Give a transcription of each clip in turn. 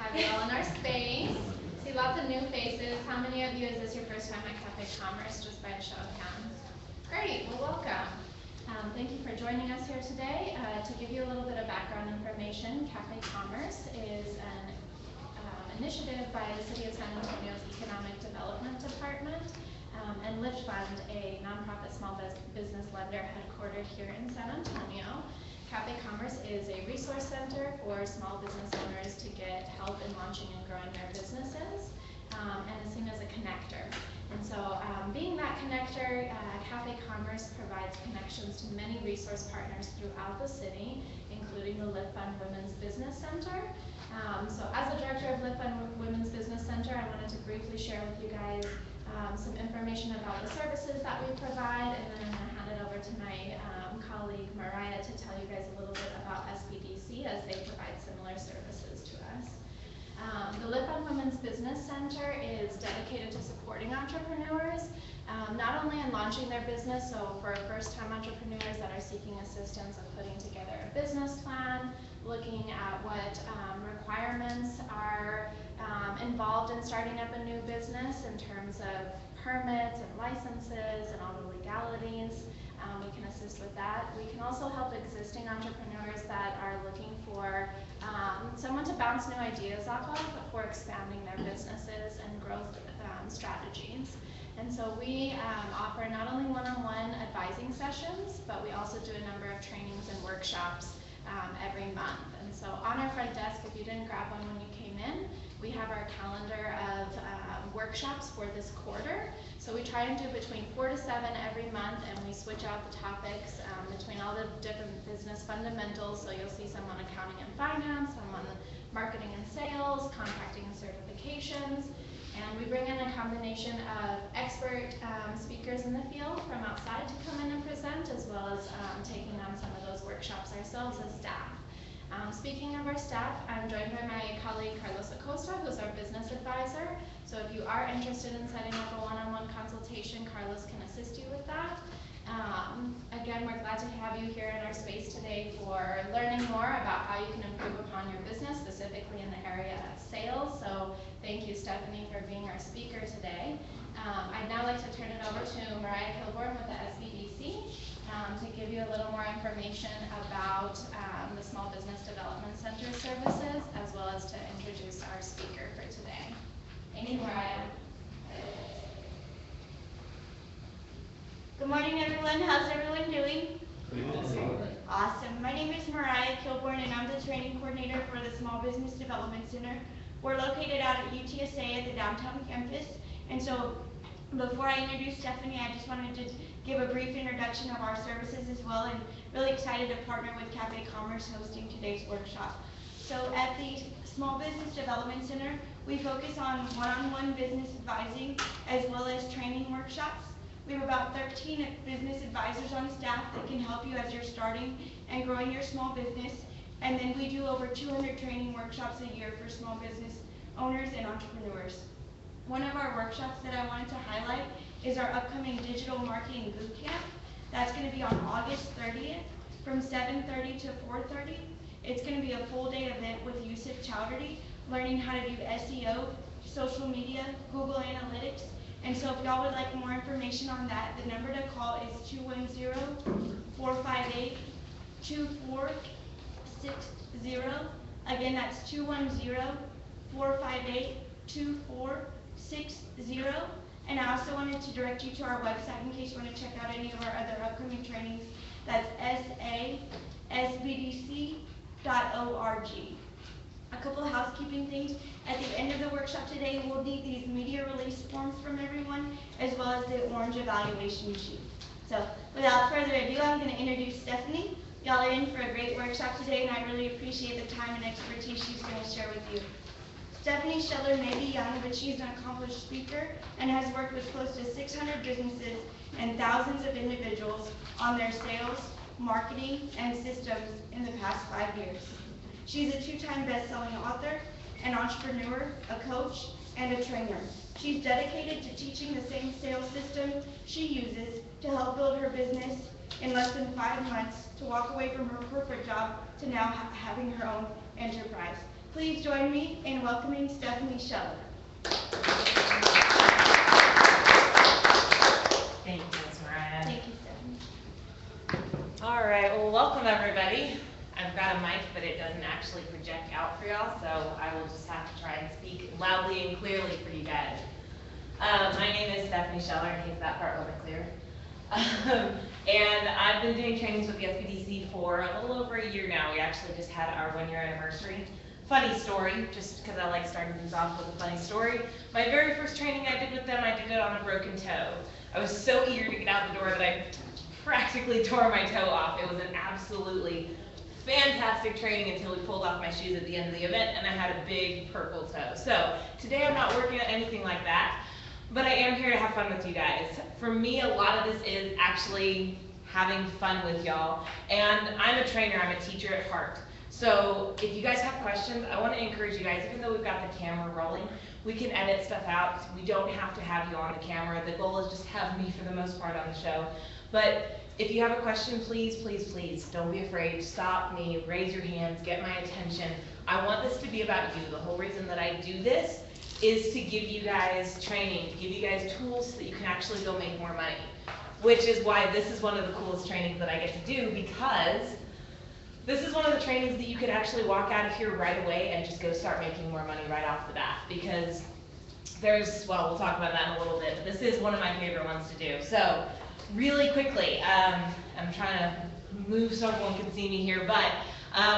have you all in our space. See lots of new faces. How many of you is this your first time at Cafe Commerce, just by a show of hands? Great, well welcome. Thank you for joining us here today. To give you a little bit of background information, Cafe Commerce is an initiative by the City of San Antonio's Economic Development Department and Lift Fund, a nonprofit small business lender headquartered here in San Antonio. Cafe Commerce is a resource center for small business owners to get help in launching and growing their businesses, and is seen as a connector. And so being that connector, Cafe Commerce provides connections to many resource partners throughout the city, including the Lift Fund Women's Business Center. So as the director of Lift Fund Women's Business Center, I wanted to briefly share with you guys some information about the services that we provide, and then I'm going to hand it over to my colleague Mariah to tell you guys a little bit about SBDC as they provide similar services to us. The Lift Fund Women's Business Center is dedicated to supporting entrepreneurs, not only in launching their business, so for first-time entrepreneurs that are seeking assistance of putting together a business plan, looking at what requirements are involved in starting up a new business in terms of permits and licenses and all the legalities. We can assist with that. We can also help existing entrepreneurs that are looking for someone to bounce new ideas off of for expanding their businesses and growth strategies. And so we offer not only one-on-one advising sessions, but we also do a number of trainings and workshops every month. And so on our front desk, if you didn't grab one when you came in, we have our calendar of workshops for this quarter. So we try and do between 4 to 7 every month, and we switch out the topics between all the different business fundamentals. So you'll see some on accounting and finance, some on marketing and sales, contracting and certifications. And we bring in a combination of expert speakers in the field from outside to come in and present, as well as taking on some of those workshops ourselves as staff. Speaking of our staff, I'm joined by my colleague Carlos Acosta, who's our business advisor. So if you are interested in setting up a one-on-one consultation, Carlos can assist you with that. Again, we're glad to have you here in our space today for learning more about how you can improve upon your business, specifically in the area of sales. So thank you, Stephanie, for being our speaker today. I'd now like to turn it over to Mariah Kilborn with the SBDC to give you a little more information about the Small Business Development Center services, as well as to introduce our speaker for today. Thank you, Mariah. Good morning, everyone. How's everyone doing? Awesome. My name is Mariah Kilborn, and I'm the training coordinator for the Small Business Development Center. We're located out at UTSA at the downtown campus. And so before I introduce Stephanie, I just wanted to give a brief introduction of our services as well, and really excited to partner with Cafe Commerce hosting today's workshop. So at the Small Business Development Center, we focus on one-on-one business advising as well as training workshops. We have about 13 business advisors on staff that can help you as you're starting and growing your small business. And then we do over 200 training workshops a year for small business owners and entrepreneurs. One of our workshops that I wanted to highlight is our upcoming digital marketing boot camp. That's going to be on August 30th from 7:30 to 4:30. It's going to be a full day event with Yusuf Chowdhury, learning how to do SEO, social media, Google Analytics. And so if y'all would like more information on that, the number to call is 210-458-2460. Again, that's 210-458-2460. And I also wanted to direct you to our website in case you want to check out any of our other upcoming trainings. That's sasbdc.org. A couple of housekeeping things. At the end of the workshop today, we'll need these media release forms from everyone, as well as the orange evaluation sheet. So without further ado, I'm going to introduce Stephanie. Y'all are in for a great workshop today, and I really appreciate the time and expertise she's going to share with you. Stephanie Scheller may be young, but she's an accomplished speaker and has worked with close to 600 businesses and thousands of individuals on their sales, marketing, and systems in the past 5 years. She's a 2-time best-selling author, an entrepreneur, a coach, and a trainer. She's dedicated to teaching the same sales system she uses to help build her business in less than 5 months, to walk away from her corporate job to now having her own enterprise. Please join me in welcoming Stephanie Scheller. Thank you, Ms. Mariah. Thank you, Stephanie. All right, well, welcome everybody. I've got a mic, but it doesn't actually project out for y'all, so I will just have to try and speak loudly and clearly for you guys. My name is Stephanie Scheller, in case that part wasn't clear. And I've been doing trainings with the SBDC for a little over a year now. We actually just had our 1-year anniversary. Funny story, just because I like starting things off with a funny story. My very first training I did with them, I did it on a broken toe. I was so eager to get out the door that I practically tore my toe off. It was an absolutely fantastic training until we pulled off my shoes at the end of the event and I had a big purple toe. So today I'm not working on anything like that, but I am here to have fun with you guys. For me, a lot of this is actually having fun with y'all. And I'm a trainer, I'm a teacher at heart. So if you guys have questions, I want to encourage you guys, even though we've got the camera rolling, we can edit stuff out. We don't have to have you on the camera. The goal is just have me for the most part on the show. But if you have a question, please, please, please, don't be afraid. Stop me, raise your hands, get my attention. I want this to be about you. The whole reason that I do this is to give you guys training, give you guys tools so that you can actually go make more money. Which is why this is one of the coolest trainings that I get to do, because this is one of the trainings that you could actually walk out of here right away and just go start making more money right off the bat. Because there's, well, we'll talk about that in a little bit, but this is one of my favorite ones to do. So really quickly, I'm trying to move so everyone can see me here, but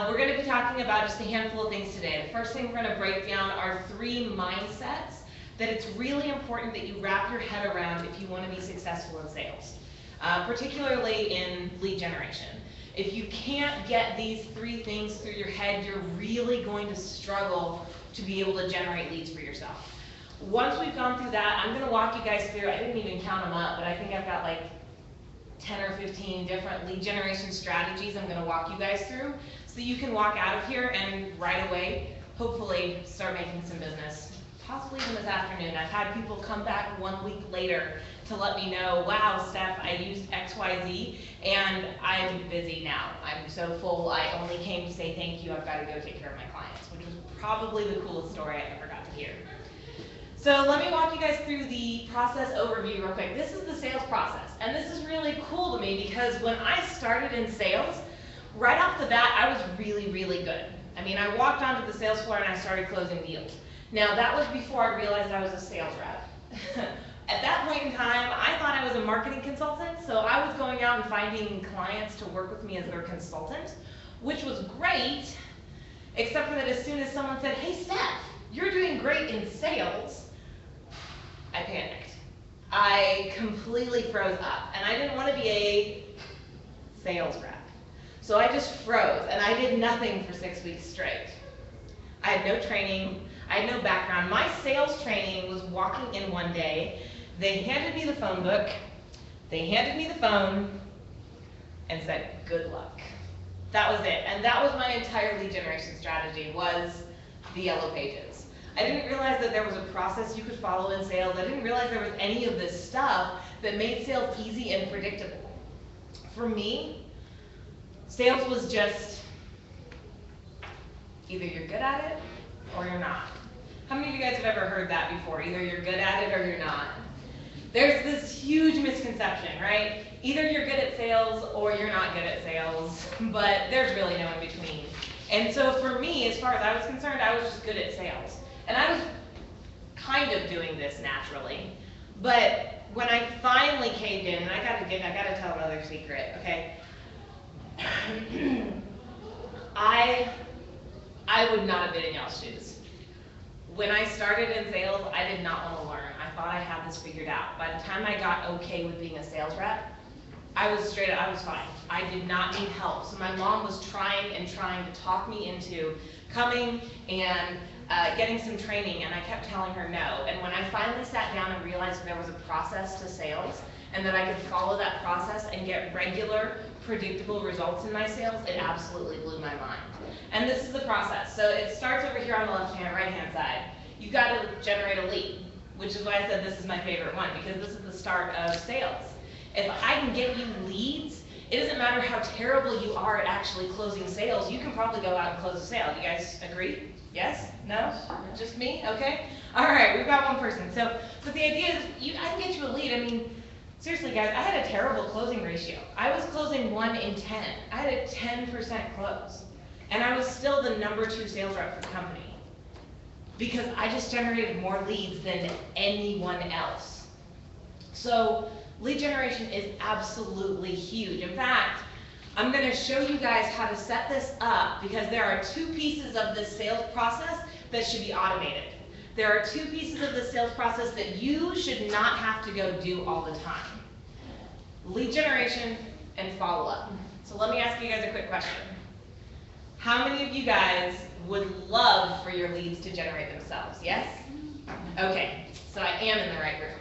we're going to be talking about just a handful of things today. The first thing we're going to break down are 3 mindsets that it's really important that you wrap your head around if you want to be successful in sales, particularly in lead generation. If you can't get these 3 things through your head, you're really going to struggle to be able to generate leads for yourself. Once we've gone through that, I'm going to walk you guys through, I didn't even count them up, but I think I've got like 10 or 15 different lead generation strategies I'm going to walk you guys through so that you can walk out of here and right away, hopefully, start making some business. Possibly even this afternoon. I've had people come back 1 week later to let me know, wow, Steph, I used XYZ and I'm busy now. I'm so full, I only came to say thank you, I've got to go take care of my clients, which was probably the coolest story I ever got to hear. So let me walk you guys through the process overview real quick. This is the sales process, and this is really cool to me because when I started in sales, right off the bat, I was really, really good. I mean, I walked onto the sales floor and I started closing deals. Now, that was before I realized I was a sales rep. At that point in time, I thought I was a marketing consultant, so I was going out and finding clients to work with me as their consultant, which was great, except for that as soon as someone said, hey, Steph, you're doing great in sales, I panicked. I completely froze up, and I didn't want to be a sales rep. So I just froze, and I did nothing for 6 weeks straight. I had no training, I had no background. My sales training was walking in one day, they handed me the phone book, they handed me the phone, and said, good luck. That was it, and that was my entire lead generation strategy, was the yellow pages. I didn't realize that there was a process you could follow in sales. I didn't realize there was any of this stuff that made sales easy and predictable. For me, sales was just either you're good at it or you're not. How many of you guys have ever heard that before? Either you're good at it or you're not. There's this huge misconception, right? Either you're good at sales or you're not good at sales, but there's really no in between. And so for me, as far as I was concerned, I was just good at sales. And I was kind of doing this naturally. But when I finally caved in, and I gotta tell another secret, okay? I would not have been in y'all's shoes. When I started in sales, I did not want to learn. I thought I had this figured out. By the time I got okay with being a sales rep, I was fine. I did not need help. So my mom was trying to talk me into coming and getting some training, and I kept telling her no. And when I finally sat down and realized there was a process to sales, and that I could follow that process and get regular, predictable results in my sales, it absolutely blew my mind. And this is the process. So it starts over here on the right-hand side. You've got to generate a lead, which is why I said this is my favorite one, because this is the start of sales. If I can get you leads, it doesn't matter how terrible you are at actually closing sales, you can probably go out and close a sale. Do you guys agree? Yes? No? Just me? Okay. All right, we've got one person. So the idea is, I can get you a lead. I mean, seriously, guys, I had a terrible closing ratio. I was closing 1 in 10. I had a 10% close. And I was still the #2 sales rep for the company. Because I just generated more leads than anyone else. So lead generation is absolutely huge. In fact, I'm gonna show you guys how to set this up because there are 2 pieces of this sales process that should be automated. There are 2 pieces of the sales process that you should not have to go do all the time. Lead generation and follow-up. So let me ask you guys a quick question. How many of you guys would love for your leads to generate themselves? Yes? Okay, so I am in the right room.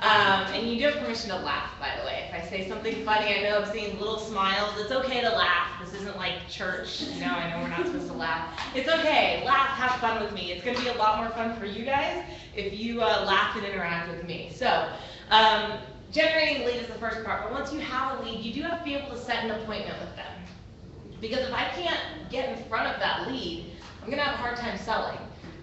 And you do have permission to laugh, by the way. If I say something funny, I know I'm seeing little smiles. It's okay to laugh. This isn't like church. I know we're not supposed to laugh. It's okay. Laugh, have fun with me. It's going to be a lot more fun for you guys if you laugh and interact with me. So, generating a lead is the first part. But once you have a lead, you do have to be able to set an appointment with them. Because if I can't get in front of that lead, I'm going to have a hard time selling,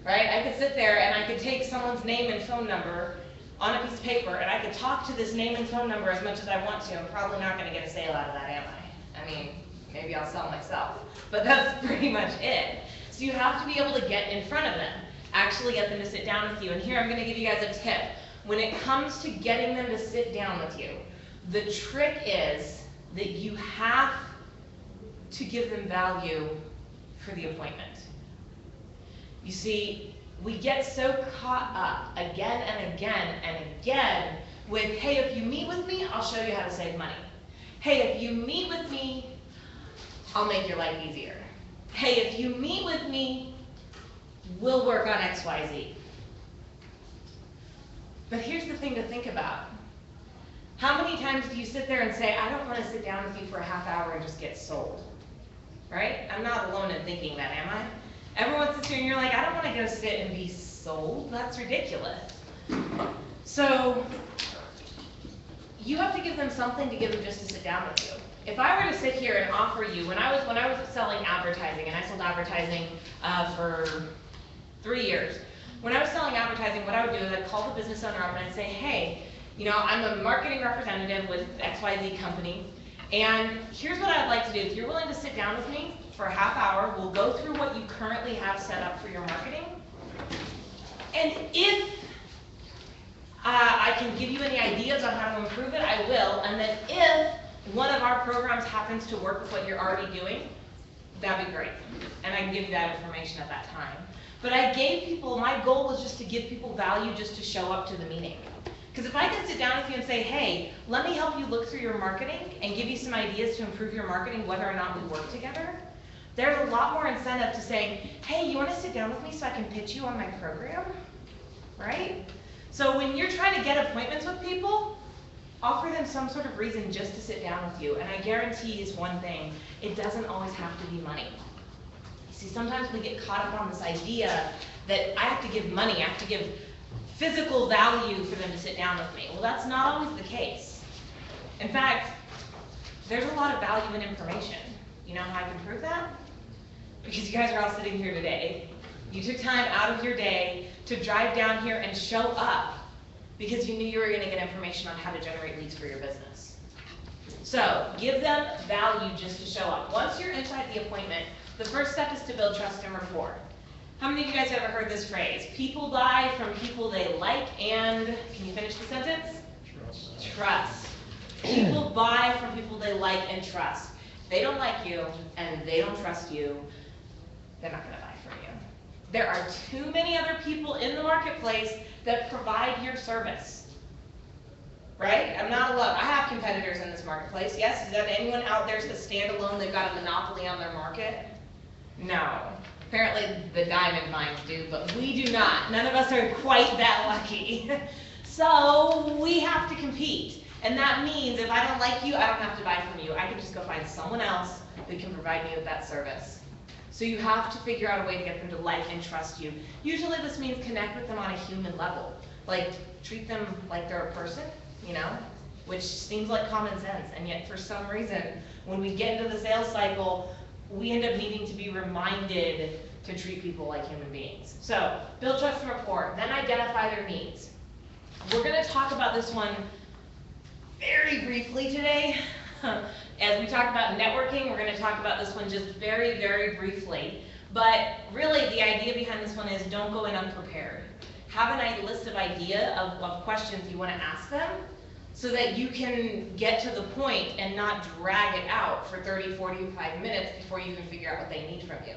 right? I could sit there and I could take someone's name and phone number on a piece of paper, and I could talk to this name and phone number as much as I want to. I'm probably not going to get a sale out of that, am I? I mean, maybe I'll sell myself, but that's pretty much it. So you have to be able to get in front of them, actually get them to sit down with you. And here I'm going to give you guys a tip. When it comes to getting them to sit down with you, the trick is that you have to give them value for the appointment. You see, we get so caught up again and again and again with, hey, if you meet with me, I'll show you how to save money. Hey, if you meet with me, I'll make your life easier. Hey, if you meet with me, we'll work on X, Y, Z. But here's the thing to think about. How many times do you sit there and say, I don't want to sit down with you for a half hour and just get sold? Right? I'm not alone in thinking that, am I? Everyone sits here and you're like, I don't want to go sit and be sold. That's ridiculous. So you have to give them something to give them just to sit down with you. If I were to sit here and offer you, when I was selling advertising, and I sold advertising for 3 years. When I was selling advertising, what I would do is I'd call the business owner up and I'd say, hey, I'm a marketing representative with XYZ company, and here's what I'd like to do. If you're willing to sit down with me for a half hour, we'll go through what you currently have set up for your marketing. And if I can give you any ideas on how to improve it, I will. And then if one of our programs happens to work with what you're already doing, that'd be great. And I can give you that information at that time. But I gave people, my goal was just to give people value just to show up to the meeting. Because if I can sit down with you and say, hey, let me help you look through your marketing and give you some ideas to improve your marketing whether or not we work together, there's a lot more incentive to saying, hey, you want to sit down with me so I can pitch you on my program? Right? So when you're trying to get appointments with people, offer them some sort of reason just to sit down with you. And I guarantee is one thing, it doesn't always have to be money. See, sometimes we get caught up on this idea that I have to give money, I have to give physical value for them to sit down with me. Well, that's not always the case. In fact, there's a lot of value in information. You know how I can prove that? Because you guys are all sitting here today. You took time out of your day to drive down here and show up because you knew you were going to get information on how to generate leads for your business. So give them value just to show up. Once you're inside the appointment, the first step is to build trust and rapport. How many of you guys have ever heard this phrase? People buy from people they like and, can you finish the sentence? Trust. People buy from people they like and trust. If they don't like you and they don't trust you, they're not going to buy from you. There are too many other people in the marketplace that provide your service. Right? I'm not alone. I have competitors in this marketplace. Yes, is that anyone out there that's standalone, they've got a monopoly on their market? No. Apparently the diamond mines do, but we do not. None of us are quite that lucky. So we have to compete. And that means if I don't like you, I don't have to buy from you. I can just go find someone else that can provide me with that service. So you have to figure out a way to get them to like and trust you. Usually this means connect with them on a human level. Like treat them like they're a person, which seems like common sense. And yet for some reason, when we get into the sales cycle, we end up needing to be reminded to treat people like human beings. So, build trust and rapport, then identify their needs. We're gonna talk about this one very briefly today. As we talk about networking, we're gonna talk about this one just very, very briefly. But really, the idea behind this one is don't go in unprepared. Have a list of of questions you wanna ask them, so that you can get to the point and not drag it out for 30, 45 minutes before you can figure out what they need from you.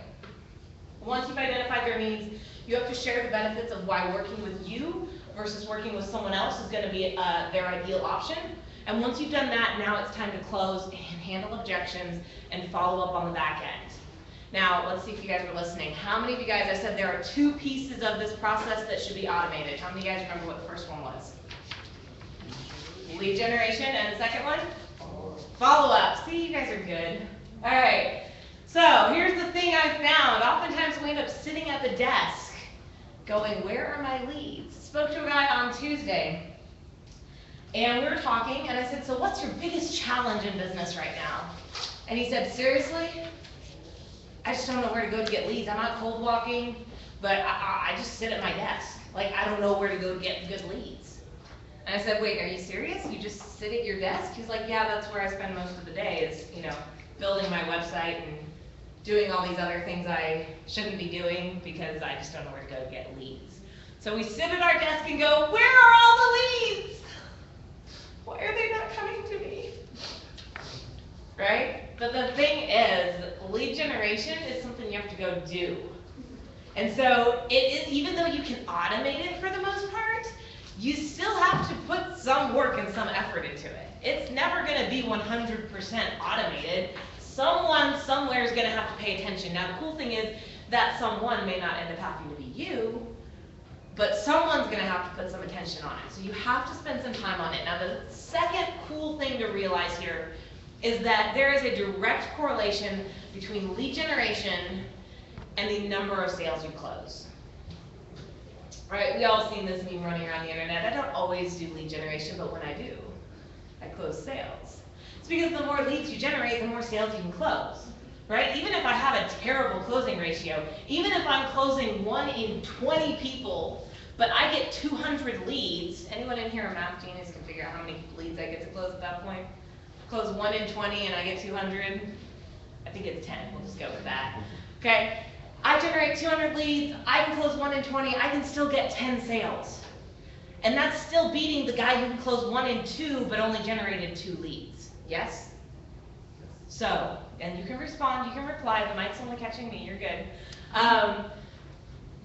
Once you've identified their needs, you have to share the benefits of why working with you versus working with someone else is gonna be their ideal option. And once you've done that, now it's time to close and handle objections and follow up on the back end. Now, let's see if you guys are listening. How many of you guys, I said there are 2 pieces of this process that should be automated. How many of you guys remember what the first one was? Lead generation, and the second one? Follow-up. See, you guys are good. All right, so here's the thing I found. Oftentimes we end up sitting at the desk going, where are my leads? Spoke to a guy on Tuesday, and we were talking, and I said, so what's your biggest challenge in business right now? And he said, seriously? I just don't know where to go to get leads. I'm not cold walking, but I just sit at my desk. Like, I don't know where to go to get good leads. And I said, wait, are you serious? You just sit at your desk? He's like, yeah, that's where I spend most of the day is, building my website and doing all these other things I shouldn't be doing because I just don't know where to go to get leads. So we sit at our desk and go, where are all the leads? Why are they not coming to me? Right? But the thing is, lead generation is something you have to go do. And so it is, even though you can automate it for the most part, you still have to put some work and some effort into it. It's never gonna be 100% automated. Someone somewhere is gonna have to pay attention. Now the cool thing is that someone may not end up having to be you, but someone's gonna have to put some attention on it. So you have to spend some time on it. Now the second cool thing to realize here is that there is a direct correlation between lead generation and the number of sales you close. Right, we all seen this meme running around the internet. I don't always do lead generation, but when I do, I close sales. It's because the more leads you generate, the more sales you can close, right? Even if I have a terrible closing ratio, even if I'm closing 1 in 20 people, but I get 200 leads, anyone in here a math genius can figure out how many leads I get to close at that point? Close 1 in 20 and I get 200, I think it's 10, we'll just go with that, okay? I generate 200 leads, I can close 1 in 20, I can still get 10 sales. And that's still beating the guy who closed 1 in 2 but only generated 2 leads, yes? So, and you can respond, you can reply, the mic's only catching me, you're good.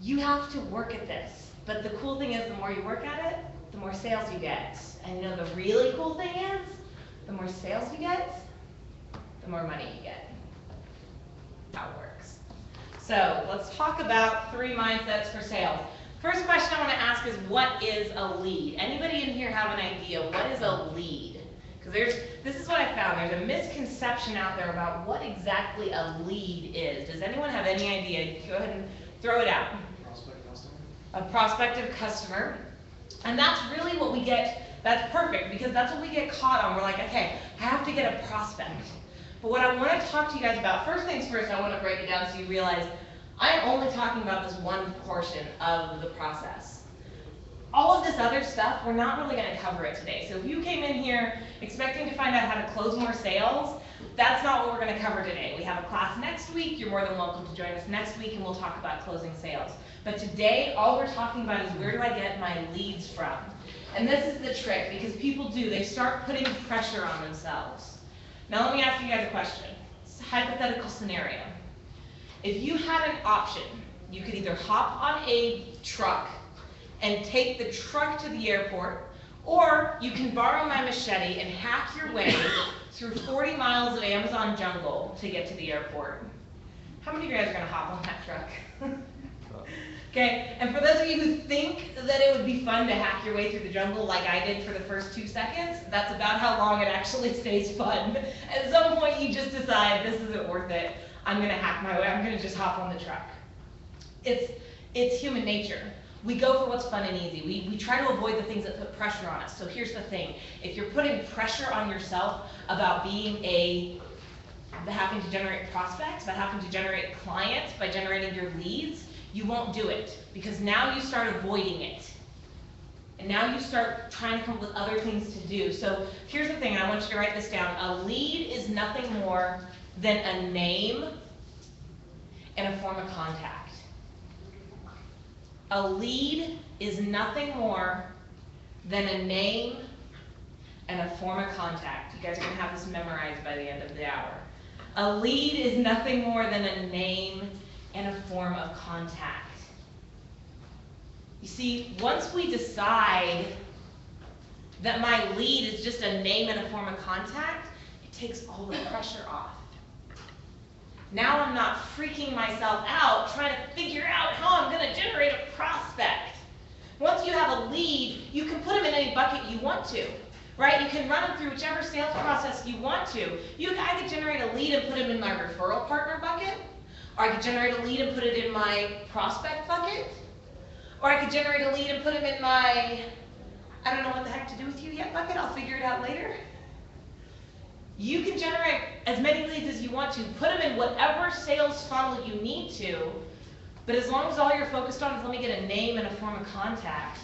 You have to work at this, but the cool thing is the more you work at it, the more sales you get. And the really cool thing is, the more sales you get, the more money you get. How it works. So let's talk about 3 mindsets for sales. First question I want to ask is, what is a lead? Anybody in here have an idea? What is a lead? Because this is what I found. There's a misconception out there about what exactly a lead is. Does anyone have any idea? Go ahead and throw it out. Prospect customer. A prospective customer. And that's really what we get. That's perfect, because that's what we get caught on. We're like, okay, I have to get a prospect. But what I want to talk to you guys about, first things first, I want to break it down so you realize I'm only talking about this one portion of the process. All of this other stuff, we're not really going to cover it today. So if you came in here expecting to find out how to close more sales, that's not what we're going to cover today. We have a class next week. You're more than welcome to join us next week, and we'll talk about closing sales. But today, all we're talking about is, where do I get my leads from? And this is the trick, because people they start putting pressure on themselves. Now let me ask you guys a question. It's a hypothetical scenario. If you had an option, you could either hop on a truck and take the truck to the airport, or you can borrow my machete and hack your way through 40 miles of Amazon jungle to get to the airport. How many of you guys are going to hop on that truck? Okay, and for those of you who think that it would be fun to hack your way through the jungle like I did for the first 2 seconds, that's about how long it actually stays fun. At some point you just decide, this isn't worth it, I'm gonna hack my way, I'm gonna just hop on the truck. It's human nature. We go for what's fun and easy. We try to avoid the things that put pressure on us. So here's the thing, if you're putting pressure on yourself about being a by having to generate prospects, by having to generate clients, by generating your leads, you won't do it, because now you start avoiding it. And now you start trying to come up with other things to do. So here's the thing, and I want you to write this down. A lead is nothing more than a name and a form of contact. A lead is nothing more than a name and a form of contact. You guys are going to have this memorized by the end of the hour. A lead is nothing more than a name and a form of contact. You see, once we decide that my lead is just a name and a form of contact, it takes all the pressure off. Now I'm not freaking myself out trying to figure out how I'm going to generate a prospect. Once you have a lead, you can put them in any bucket you want to, right? You can run them through whichever sales process you want to. I could generate a lead and put them in my referral partner bucket, or I could generate a lead and put it in my prospect bucket, or I could generate a lead and put them in my, I don't know what the heck to do with you yet bucket, I'll figure it out later. You can generate as many leads as you want to, put them in whatever sales funnel you need to, but as long as all you're focused on is let me get a name and a form of contact,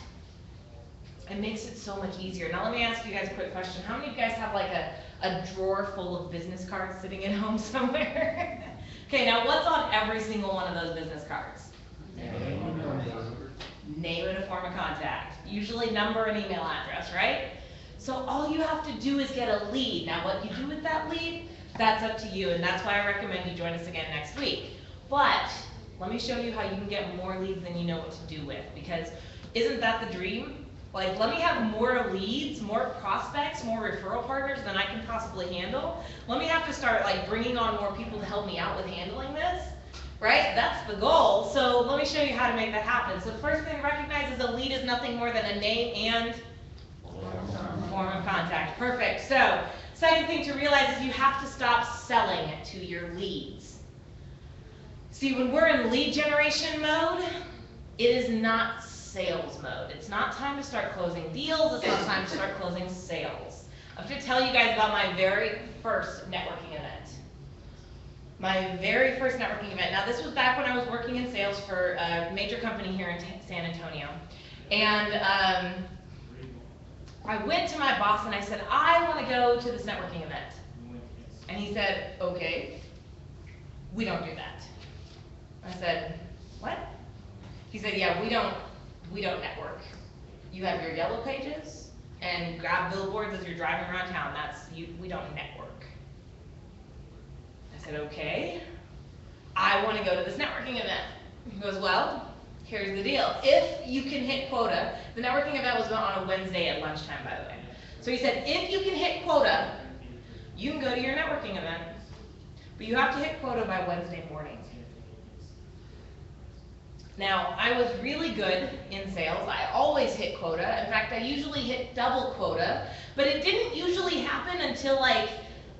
it makes it so much easier. Now let me ask you guys a quick question. How many of you guys have like a drawer full of business cards sitting at home somewhere? Okay, now what's on every single one of those business cards? Name and a form of contact. Usually number and email address, right? So all you have to do is get a lead. Now what you do with that lead, that's up to you, and that's why I recommend you join us again next week. But let me show you how you can get more leads than you know what to do with, because isn't that the dream? Like, let me have more leads, more prospects, more referral partners than I can possibly handle. Let me have to start like bringing on more people to help me out with handling this, right? That's the goal. So let me show you how to make that happen. So the first thing to recognize is a lead is nothing more than a name and form of contact. Perfect. So second thing to realize is you have to stop selling to your leads. See, when we're in lead generation mode, it is not sales mode. It's not time to start closing deals. It's not time to start closing sales. I'm going to tell you guys about my very first networking event. My very first networking event. Now this was back when I was working in sales for a major company here in San Antonio. And I went to my boss and I said, I want to go to this networking event. And he said, okay, we don't do that. I said, what? He said, yeah, we don't network. You have your yellow pages and grab billboards as you're driving around town. We don't network. I said, okay, I want to go to this networking event. He goes, well, here's the deal. If you can hit quota, the networking event was on a Wednesday at lunchtime, by the way. So he said, if you can hit quota, you can go to your networking event, but you have to hit quota by Wednesday morning. Now, I was really good in sales. I always hit quota. In fact, I usually hit double quota, but it didn't usually happen until like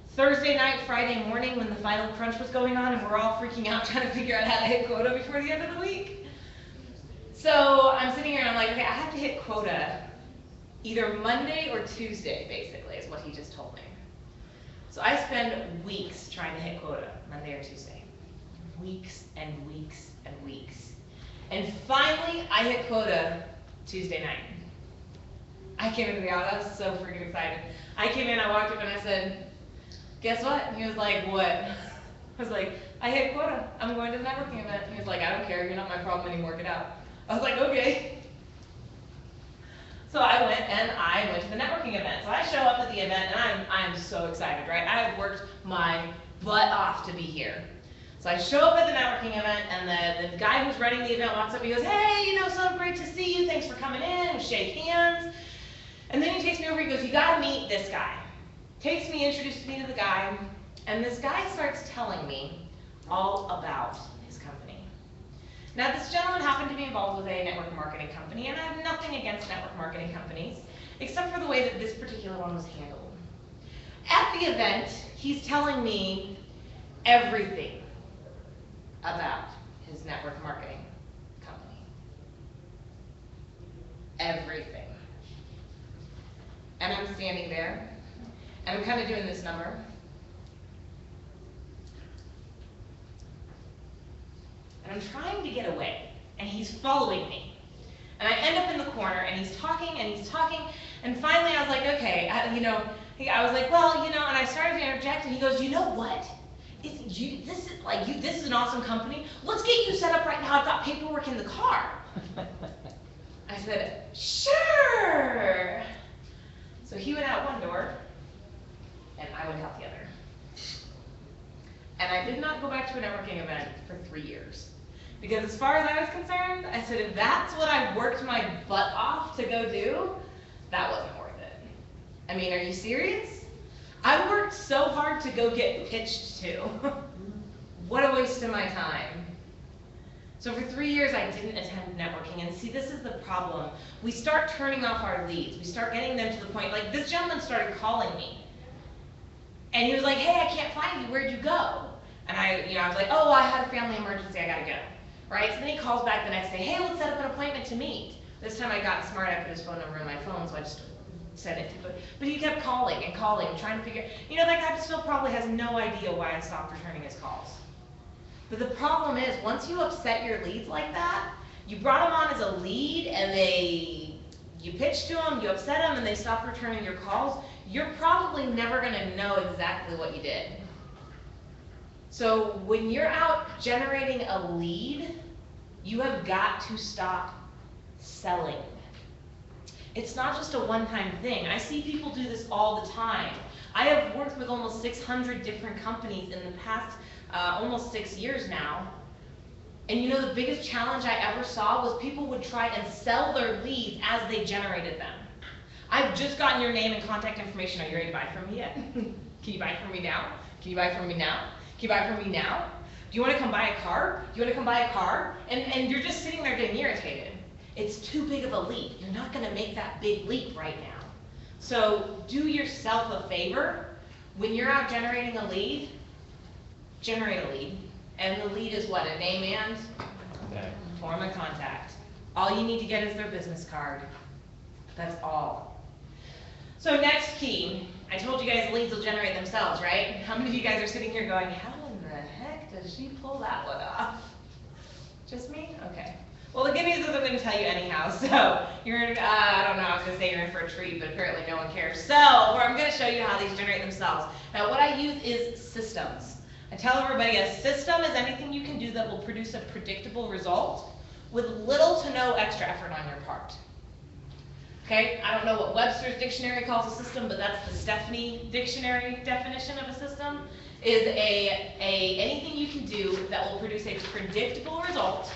Thursday night, Friday morning when the final crunch was going on and we're all freaking out trying to figure out how to hit quota before the end of the week. So I'm sitting here and I'm like, okay, I have to hit quota either Monday or Tuesday, basically, is what he just told me. So I spend weeks trying to hit quota, Monday or Tuesday. Weeks and weeks and weeks. And finally, I hit quota Tuesday night. I came into the office, I was so freaking excited. I came in, I walked up and I said, guess what? And he was like, what? I was like, I hit quota. I'm going to the networking event. He was like, I don't care. You're not my problem anymore. Get out. I was like, okay. So I went to the networking event. So I show up at the event and I'm so excited, right? I have worked my butt off to be here. So I show up at the networking event and the guy who's running the event walks up and he goes, hey, so great to see you. Thanks for coming in. We shake hands. And then he takes me over, he goes, you gotta meet this guy. Takes me, introduces me to the guy, and this guy starts telling me all about his company. Now this gentleman happened to be involved with a network marketing company, and I have nothing against network marketing companies, except for the way that this particular one was handled. At the event, he's telling me everything about his network marketing company. Everything. And I'm standing there, and I'm kind of doing this number. and I'm trying to get away, and he's following me. And I end up in the corner, and he's talking, and finally I was like, okay, I was like, well, and I started to interject, and he goes, you know what? This is an awesome company. Let's get you set up right now. I've got paperwork in the car. I said, sure. So he went out one door, and I went out the other. And I did not go back to a networking event for 3 years. Because as far as I was concerned, I said, if that's what I worked my butt off to go do, that wasn't worth it. I mean, are you serious? I worked so hard to go get pitched to. What a waste of my time. So for 3 years, I didn't attend networking, and see, this is the problem. We start turning off our leads. We start getting them to the point, like this gentleman started calling me. And he was like, hey, I can't find you, where'd you go? And I was like, oh, I had a family emergency, I gotta go. Right, so then he calls back the next day, hey, let's set up an appointment to meet. This time I got smart, I put his phone number in my phone, so I just said it. But he kept calling and calling, trying to figure, that guy still probably has no idea why I stopped returning his calls. But the problem is, once you upset your leads like that, you brought them on as a lead and you pitched to them, you upset them, and they stop returning your calls, you're probably never gonna know exactly what you did. So when you're out generating a lead, you have got to stop selling. It's not just a one-time thing. I see people do this all the time. I have worked with almost 600 different companies in the past almost 6 years now. And the biggest challenge I ever saw was people would try and sell their leads as they generated them. I've just gotten your name and contact information. Are you ready to buy from me yet? Can you buy from me now? Can you buy from me now? Can you buy from me now? Do you want to come buy a car? Do you want to come buy a car? And you're just sitting there getting irritated. It's too big of a leap. You're not going to make that big leap right now. So do yourself a favor. When you're out generating a lead, generate a lead. And the lead is what? A name and form of contact. All you need to get is their business card. That's all. So next key. I told you guys leads will generate themselves, right? How many of you guys are sitting here going, how in the heck does she pull that one off? Just me? Okay. Well, the good news is I'm going to tell you anyhow. So you're in, I don't know, I was going to say you're in for a treat, but apparently no one cares. So I'm going to show you how these generate themselves. Now what I use is systems. I tell everybody a system is anything you can do that will produce a predictable result with little to no extra effort on your part. Okay, I don't know what Webster's dictionary calls a system, but that's the Stephanie dictionary definition of a system, is anything you can do that will produce a predictable result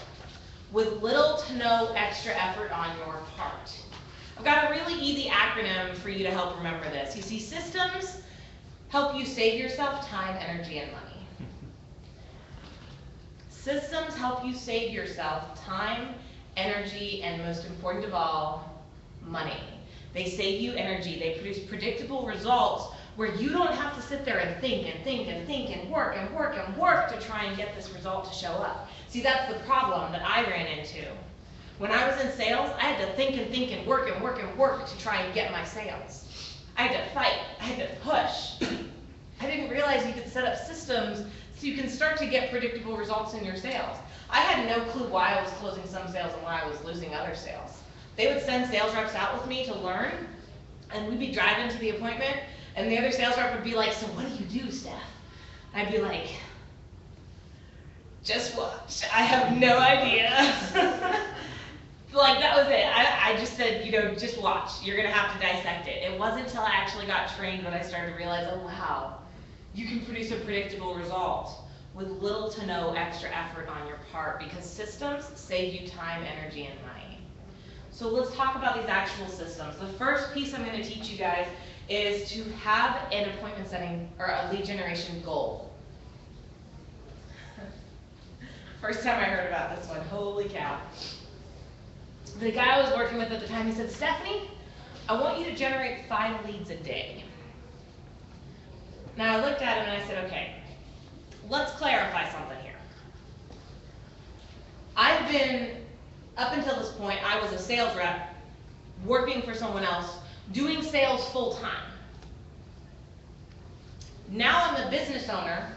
with little to no extra effort on your part. I've got a really easy acronym for you to help remember this. You see, systems help you save yourself time, energy, and money. Systems help you save yourself time, energy, and most important of all, money. They save you energy. They produce predictable results where you don't have to sit there and think and think and think and work and work and work to try and get this result to show up. See, that's the problem that I ran into. When I was in sales, I had to think and think and work and work and work to try and get my sales. I had to fight. I had to push. I didn't realize you could set up systems so you can start to get predictable results in your sales. I had no clue why I was closing some sales and why I was losing other sales. They would send sales reps out with me to learn, and we'd be driving to the appointment, and the other sales rep would be like, so what do you do, Steph? I'd be like, just watch. I have no idea. Like, that was it. I just said, just watch. You're going to have to dissect it. It wasn't until I actually got trained that I started to realize, oh, wow, you can produce a predictable result with little to no extra effort on your part, because systems save you time, energy, and money. So let's talk about these actual systems. The first piece I'm going to teach you guys is to have an appointment setting or a lead generation goal. First time I heard about this one, holy cow. The guy I was working with at the time, he said, Stephanie, I want you to generate 5 leads a day. Now I looked at him and I said, okay, let's clarify something here. I've been, up until this point, I was a sales rep, working for someone else, doing sales full time. Now I'm a business owner,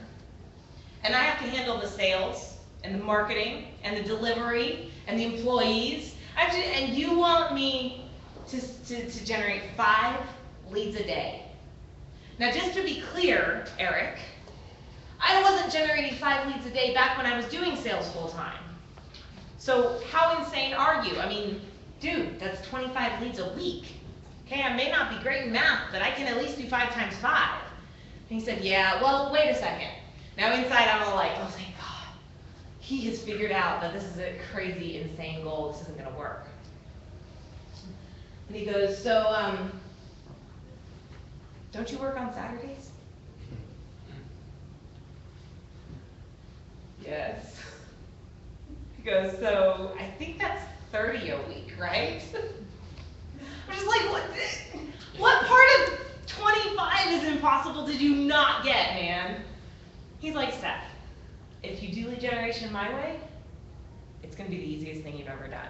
and I have to handle the sales and the marketing and the delivery and the employees, and you want me to generate 5 leads a day. Now, just to be clear, Eric, I wasn't generating 5 leads a day back when I was doing sales full time. So how insane are you? I mean, dude, that's 25 leads a week. Okay, I may not be great in math, but I can at least do 5 times 5. And he said, yeah, well, wait a second. Now inside I'm all like, oh, thank God. He has figured out that this is a crazy, insane goal. This isn't gonna work. And he goes, so, don't you work on Saturdays? Yes. He goes, so I think that's 30 a week, right? I'm just like, what part of 25 is impossible did you not get, man? He's like, Steph, if you do lead generation my way, it's gonna be the easiest thing you've ever done.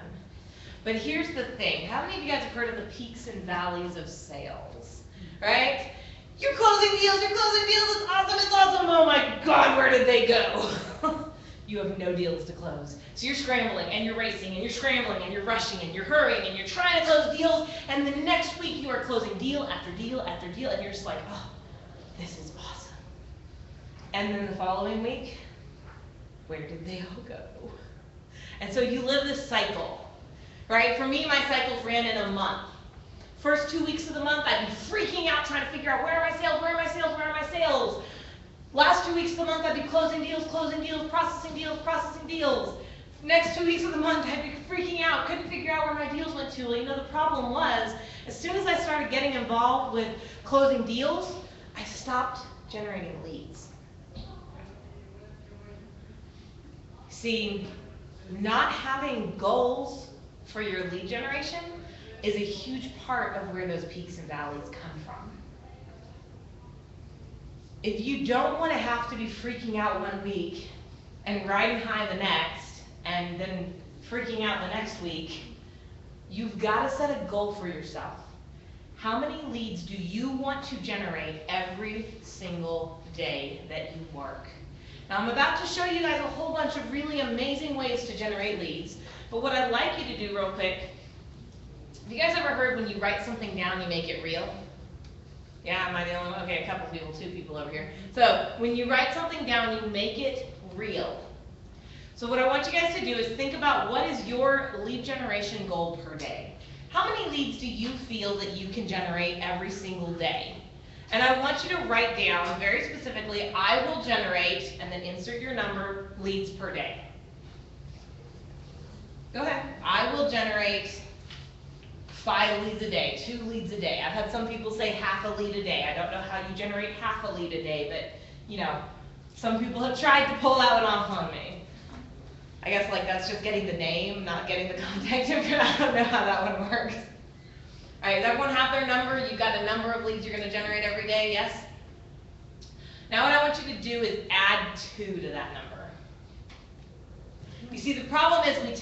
But here's the thing, how many of you guys have heard of the peaks and valleys of sales, right? You're closing deals, it's awesome, oh my God, where did they go? You have no deals to close. So you're scrambling, and you're racing, and you're scrambling, and you're rushing, and you're hurrying, and you're trying to close deals, and the next week you are closing deal after deal after deal, and you're just like, oh, this is awesome. And then the following week, where did they all go? And so you live this cycle, right? For me, my cycles ran in a month. First 2 weeks of the month, I'd be freaking out trying to figure out where are my sales, where are my sales, where are my sales? Last 2 weeks of the month, I'd be closing deals, processing deals. Next 2 weeks of the month, I'd be freaking out, couldn't figure out where my deals went to. Well, you know, the problem was, as soon as I started getting involved with closing deals, I stopped generating leads. See, not having goals for your lead generation is a huge part of where those peaks and valleys come from. If you don't want to have to be freaking out one week and riding high the next, and then freaking out the next week, you've got to set a goal for yourself. How many leads do you want to generate every single day that you work? Now, I'm about to show you guys a whole bunch of really amazing ways to generate leads, but what I'd like you to do real quick, have you guys ever heard when you write something down, you make it real? Yeah, am I the only one? Okay, a couple people, 2 people over here. So when you write something down, you make it real. So what I want you guys to do is think about what is your lead generation goal per day. How many leads do you feel that you can generate every single day? And I want you to write down very specifically, I will generate, and then insert your number, leads per day. Go ahead. I will generate 5 leads a day, 2 leads a day. I've had some people say half a lead a day. I don't know how you generate half a lead a day, but you know, some people have tried to pull that one off on me. I guess like that's just getting the name, not getting the contact information. I don't know how that one works. All right, does everyone have their number? You've got a number of leads you're going to generate every day, yes? Now what I want you to do is add 2 to that number. You see, the problem is we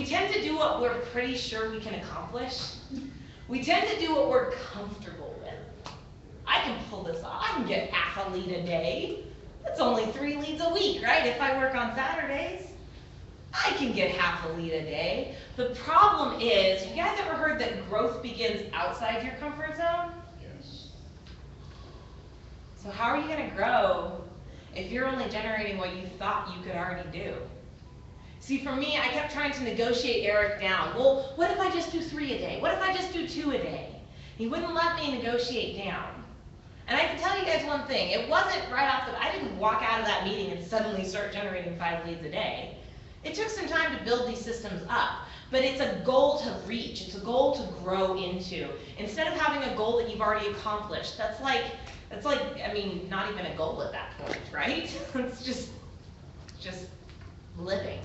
tend to do what we're pretty sure we can accomplish. We tend to do what we're comfortable with. I can pull this off. I can get half a lead a day. That's only 3 leads a week, right? If I work on Saturdays, I can get half a lead a day. The problem is, you guys ever heard that growth begins outside your comfort zone? Yes. So how are you going to grow if you're only generating what you thought you could already do? See, for me, I kept trying to negotiate Eric down. Well, what if I just do 3 a day? What if I just do 2 a day? He wouldn't let me negotiate down. And I can tell you guys one thing, it wasn't right off the bat, I didn't walk out of that meeting and suddenly start generating 5 leads a day. It took some time to build these systems up, but it's a goal to reach, it's a goal to grow into. Instead of having a goal that you've already accomplished, that's like, I mean, not even a goal at that point, right? It's just living.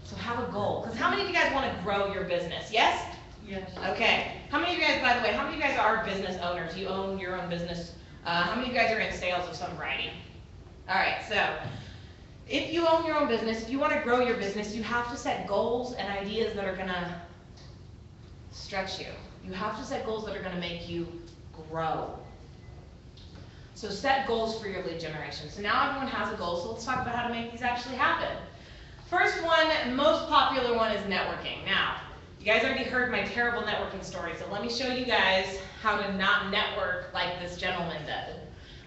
So have a goal, because how many of you guys want to grow your business, yes? Yes. Okay. How many of you guys, by the way, how many of you guys are business owners? You own your own business. How many of you guys are in sales of some variety? All right, so if you own your own business, if you want to grow your business, you have to set goals and ideas that are going to stretch you. You have to set goals that are going to make you grow. So set goals for your lead generation. So now everyone has a goal, so let's talk about how to make these actually happen. First one, most popular one is networking. Now, you guys already heard my terrible networking story, so let me show you guys how to not network like this gentleman did.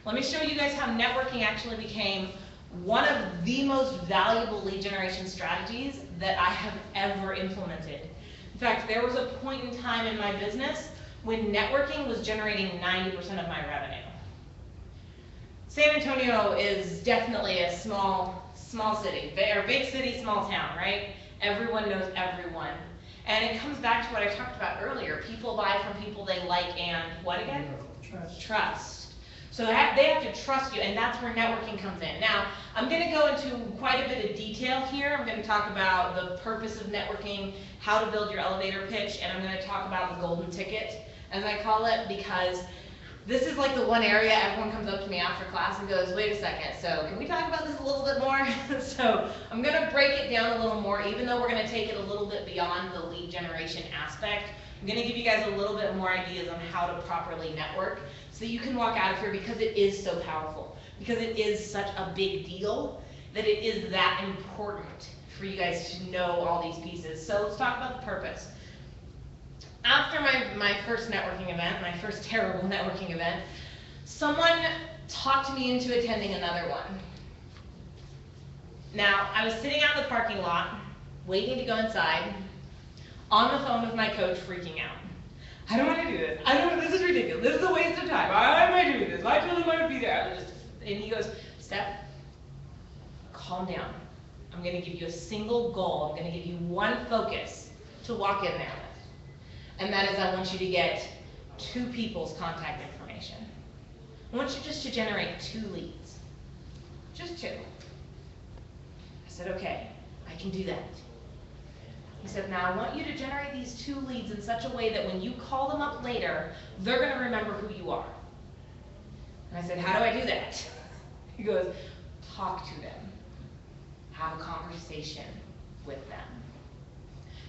Let me show you guys how networking actually became one of the most valuable lead generation strategies that I have ever implemented. In fact, there was a point in time in my business when networking was generating 90% of my revenue. San Antonio is definitely a small city, or big city, small town, right? Everyone knows everyone. And it comes back to what I talked about earlier. People buy from people they like and what again? Trust. So they have to trust you, and that's where networking comes in. Now, I'm going to go into quite a bit of detail here. I'm going to talk about the purpose of networking, how to build your elevator pitch, and I'm going to talk about the golden ticket, as I call it, because this is like the one area everyone comes up to me after class and goes, wait a second, so can we talk about this a little bit more? So I'm going to break it down a little more, even though we're going to take it a little bit beyond the lead generation aspect. I'm going to give you guys a little bit more ideas on how to properly network so you can walk out of here, because it is so powerful, because it is such a big deal that it is that important for you guys to know all these pieces. So let's talk about the purpose. After my first networking event, my first terrible networking event, someone talked me into attending another one. Now, I was sitting out in the parking lot, waiting to go inside, on the phone with my coach, freaking out. I don't want to do this. This is ridiculous. This is a waste of time. Why am I doing this? I really want to be there. And he goes, Steph, calm down. I'm going to give you a single goal. I'm going to give you one focus to walk in there with. And that is, I want you to get 2 people's contact information. I want you just to generate 2 leads. Just 2. I said, okay, I can do that. He said, now I want you to generate these 2 leads in such a way that when you call them up later, they're going to remember who you are. And I said, how do I do that? He goes, talk to them. Have a conversation with them.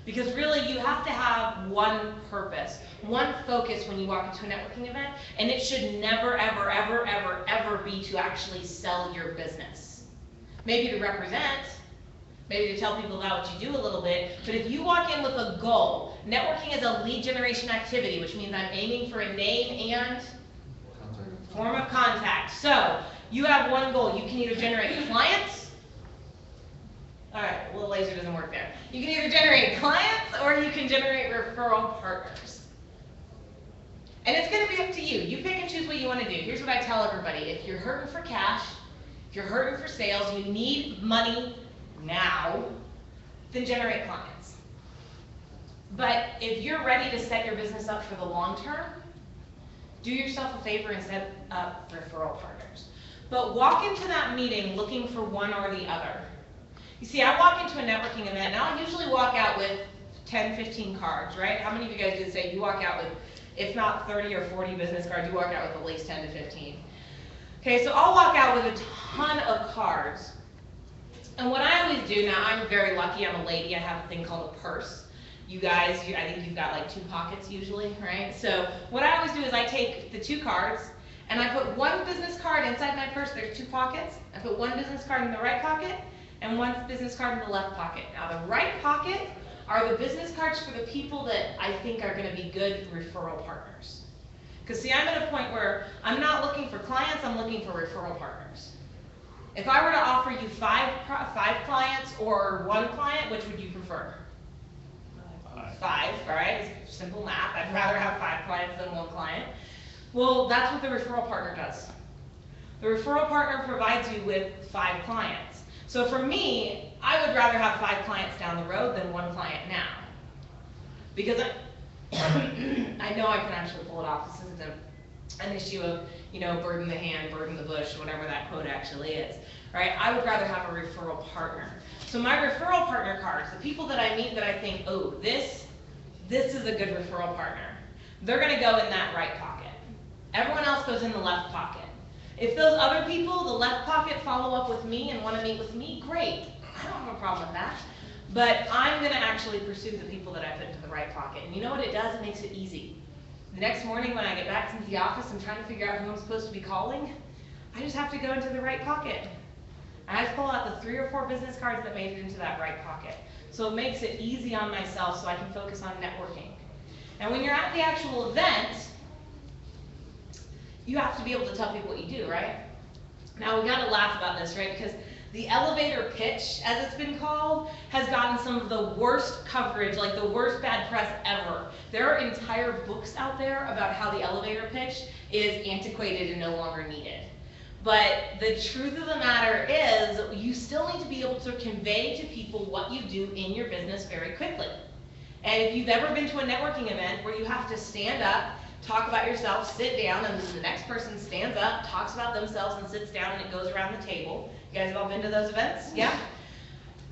Because really, you have to have one purpose, one focus when you walk into a networking event, and it should never, ever, ever, ever, ever be to actually sell your business. Maybe to represent, maybe to tell people about what you do a little bit, but if you walk in with a goal, networking is a lead generation activity, which means I'm aiming for a name and form of contact. So, you have one goal. You can either generate clients. Alright, little laser doesn't work there. You can either generate clients or you can generate referral partners. And it's going to be up to you. You pick and choose what you want to do. Here's what I tell everybody. If you're hurting for cash, if you're hurting for sales, you need money now, then generate clients. But if you're ready to set your business up for the long term, do yourself a favor and set up referral partners. But walk into that meeting looking for one or the other. You see, I walk into a networking event, and I'll usually walk out with 10, 15 cards, right? How many of you guys did say you walk out with, if not 30 or 40 business cards, you walk out with at least 10 to 15? Okay, so I'll walk out with a ton of cards. And what I always do, now I'm very lucky, I'm a lady, I have a thing called a purse. You guys, I think you've got like 2 pockets usually, right? So what I always do is I take the 2 cards, and I put 1 business card inside my purse. There's 2 pockets. I put 1 business card in the right pocket, and 1 business card in the left pocket. Now the right pocket are the business cards for the people that I think are going to be good referral partners. Because see, I'm at a point where I'm not looking for clients, I'm looking for referral partners. If I were to offer you 5 clients or 1 client, which would you prefer? 5, all right? It's simple math. I'd rather have 5 clients than 1 client. Well, that's what the referral partner does. The referral partner provides you with 5 clients. So for me, I would rather have 5 clients down the road than 1 client now. Because I know I can actually pull it off. This isn't an issue of, burden the hand, burden the bush, whatever that quote actually is. Right? I would rather have a referral partner. So my referral partner cards, the people that I meet that I think, oh, this is a good referral partner, they're going to go in that right pocket. Everyone else goes in the left pocket. If those other people, the left pocket, follow up with me and want to meet with me, great. I don't have a problem with that. But I'm going to actually pursue the people that I put into the right pocket. And you know what it does? It makes it easy. The next morning when I get back into the office, I'm trying to figure out who I'm supposed to be calling. I just have to go into the right pocket. I just pull out the 3 or 4 business cards that made it into that right pocket. So it makes it easy on myself so I can focus on networking. And when you're at the actual event, you have to be able to tell people what you do, right? Now we gotta laugh about this, right? Because the elevator pitch, as it's been called, has gotten some of the worst coverage, like the worst bad press ever. There are entire books out there about how the elevator pitch is antiquated and no longer needed. But the truth of the matter is, you still need to be able to convey to people what you do in your business very quickly. And if you've ever been to a networking event where you have to stand up, talk about yourself, sit down, and then the next person stands up, talks about themselves, and sits down, and it goes around the table. You guys have all been to those events? Yeah?